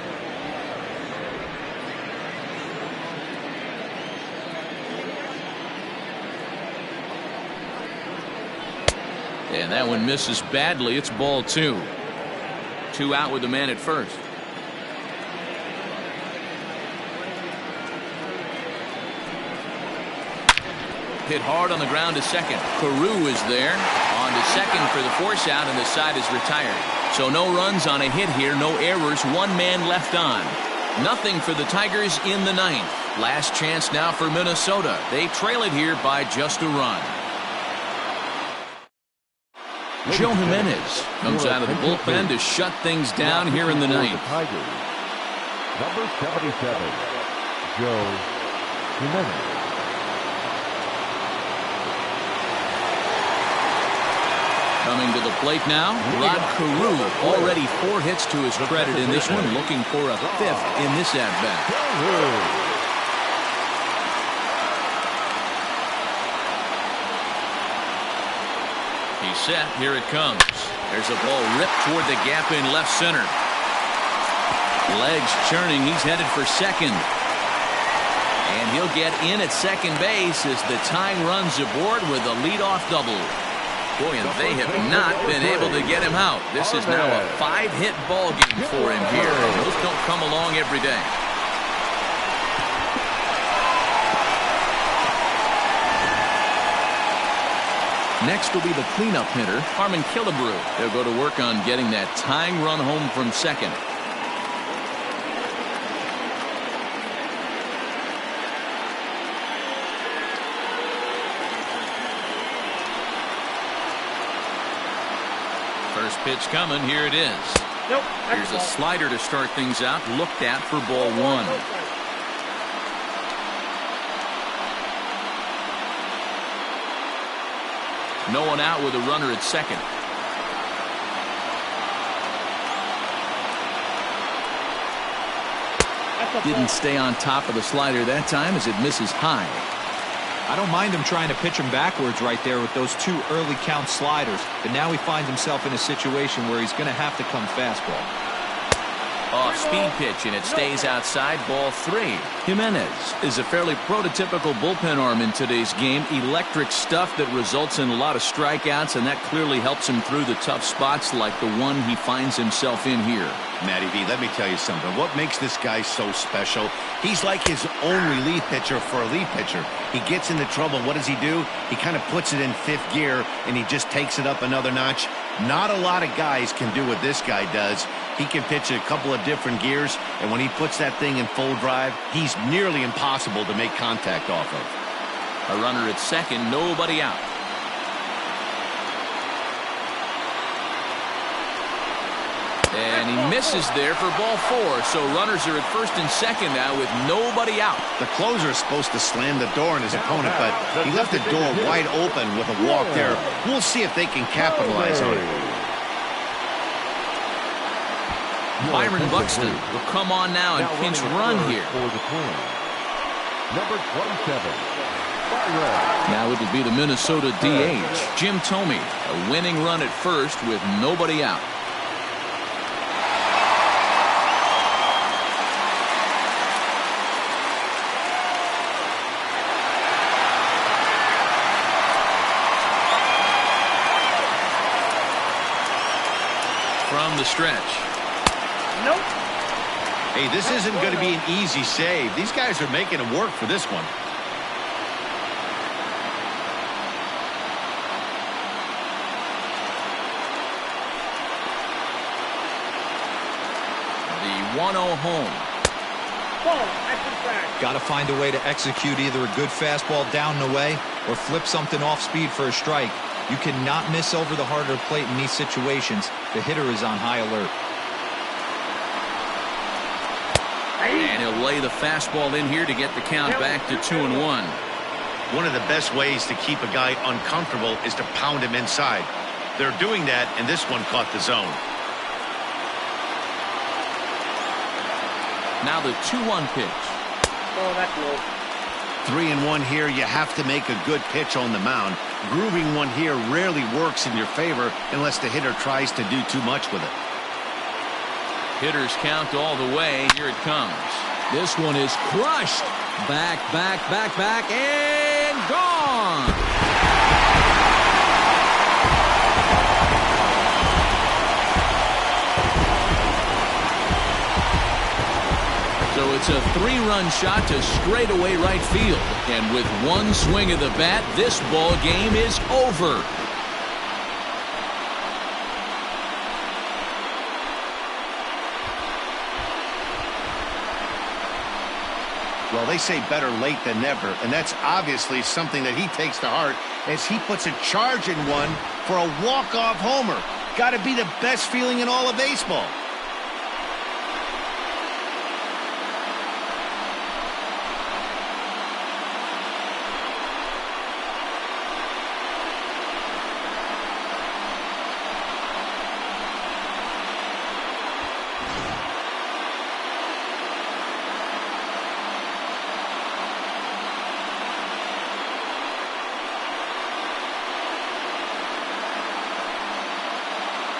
And that one misses badly. It's ball 2. 2 out with the man at first. Hit hard on the ground to second. Carew is there. On to second for the force out, and the side is retired. So no runs on a hit here, no errors, 1 man left on. Nothing for the Tigers in the ninth. Last chance now for Minnesota. They trail it here by just a run. Joe Jimenez comes out of the bullpen to shut things down here in the ninth. Tigers, number 77, Joe Jimenez. Coming to the plate now, Rod Carew, already 4 hits to his credit in this one, looking for a 5th in this at-bat. He's set. Here it comes. There's a ball ripped toward the gap in left center. Legs churning. He's headed for second. And he'll get in at second base as the tying runs aboard with a leadoff double. Boy, and they have not been able to get him out. This is now a 5-hit ball game for him here. And those don't come along every day. Next will be the cleanup hitter, Harmon Killebrew. They'll go to work on getting that tying run home from second. First pitch coming. Here it is. Nope. Here's a slider to start things out. Looked at for ball 1. No one out with a runner at second. Didn't stay on top of the slider that time as it misses high. I don't mind him trying to pitch him backwards right there with those 2 early count sliders, but now he finds himself in a situation where he's going to have to come fastball. Off-speed pitch, and it stays outside, ball 3. Jimenez is a fairly prototypical bullpen arm in today's game. Electric stuff that results in a lot of strikeouts, and that clearly helps him through the tough spots like the one he finds himself in here. Matty V, let me tell you something. What makes this guy so special? He's like his own relief pitcher for a relief pitcher. He gets into trouble. What does he do? He kind of puts it in 5th gear, and he just takes it up another notch. Not a lot of guys can do what this guy does. He can pitch a couple of different gears, and when he puts that thing in full drive, he's nearly impossible to make contact off of. A runner at second, nobody out. And he misses there for ball 4. So runners are at first and second now with nobody out. The closer is supposed to slam the door on his opponent, but he left the door wide open with a walk there. We'll see if they can capitalize on it. Byron Buxton will come on now and pinch run here. For the Twins, number 27. Now it will be the Minnesota DH, Jim Thome. A winning run at first with nobody out. From the stretch. Nope. Hey, this isn't going to be an easy save. These guys are making him work for this one. The 1-0 home. Ball, action track. Got to find a way to execute either a good fastball down and away or flip something off speed for a strike. You cannot miss over the heart of the plate in these situations. The hitter is on high alert. And he'll lay the fastball in here to get the count back to 2-1. One of the best ways to keep a guy uncomfortable is to pound him inside. They're doing that, and this one caught the zone. Now the 2-1 pitch. Oh, that's low. 3-1 here. You have to make a good pitch on the mound. Grooving one here rarely works in your favor unless the hitter tries to do too much with it. Hitters count all the way. Here it comes. This one is crushed. Back, and gone. So it's a 3-run shot to straightaway right field. And with one swing of the bat, this ball game is over. Well, they say better late than never, and that's obviously something that he takes to heart as he puts a charge in one for a walk-off homer. Got to be the best feeling in all of baseball.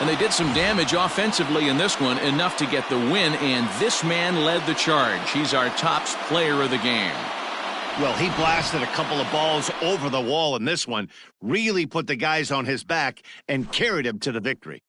And they did some damage offensively in this one, enough to get the win, and this man led the charge. He's our top player of the game. Well, he blasted a couple of balls over the wall in this one, really put the guys on his back and carried him to the victory.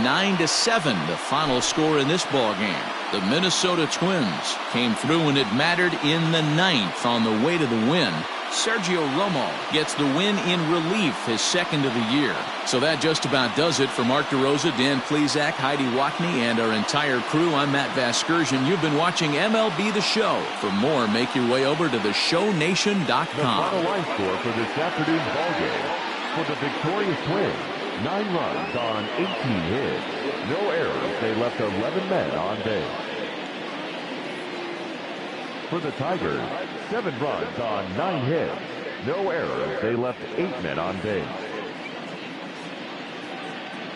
Nine to 7, the final score in this ball game. The Minnesota Twins came through when it mattered in the 9th on the way to the win. Sergio Romo gets the win in relief, his second of the year. So that just about does it for Mark DeRosa, Dan Plesac, Heidi Watney, and our entire crew. I'm Matt Vasgersian. You've been watching MLB The Show. For more, make your way over to theshownation.com. The final line score for this afternoon's ballgame. For the victorious Twins, 9 runs on 18 hits. No errors. They left 11 men on base. For the Tigers, 7 runs on 9 hits. No errors. They left 8 men on base.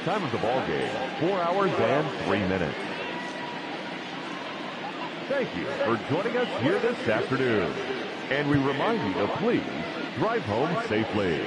Time of the ball game, 4 hours and 3 minutes. Thank you for joining us here this afternoon. And we remind you to please drive home safely.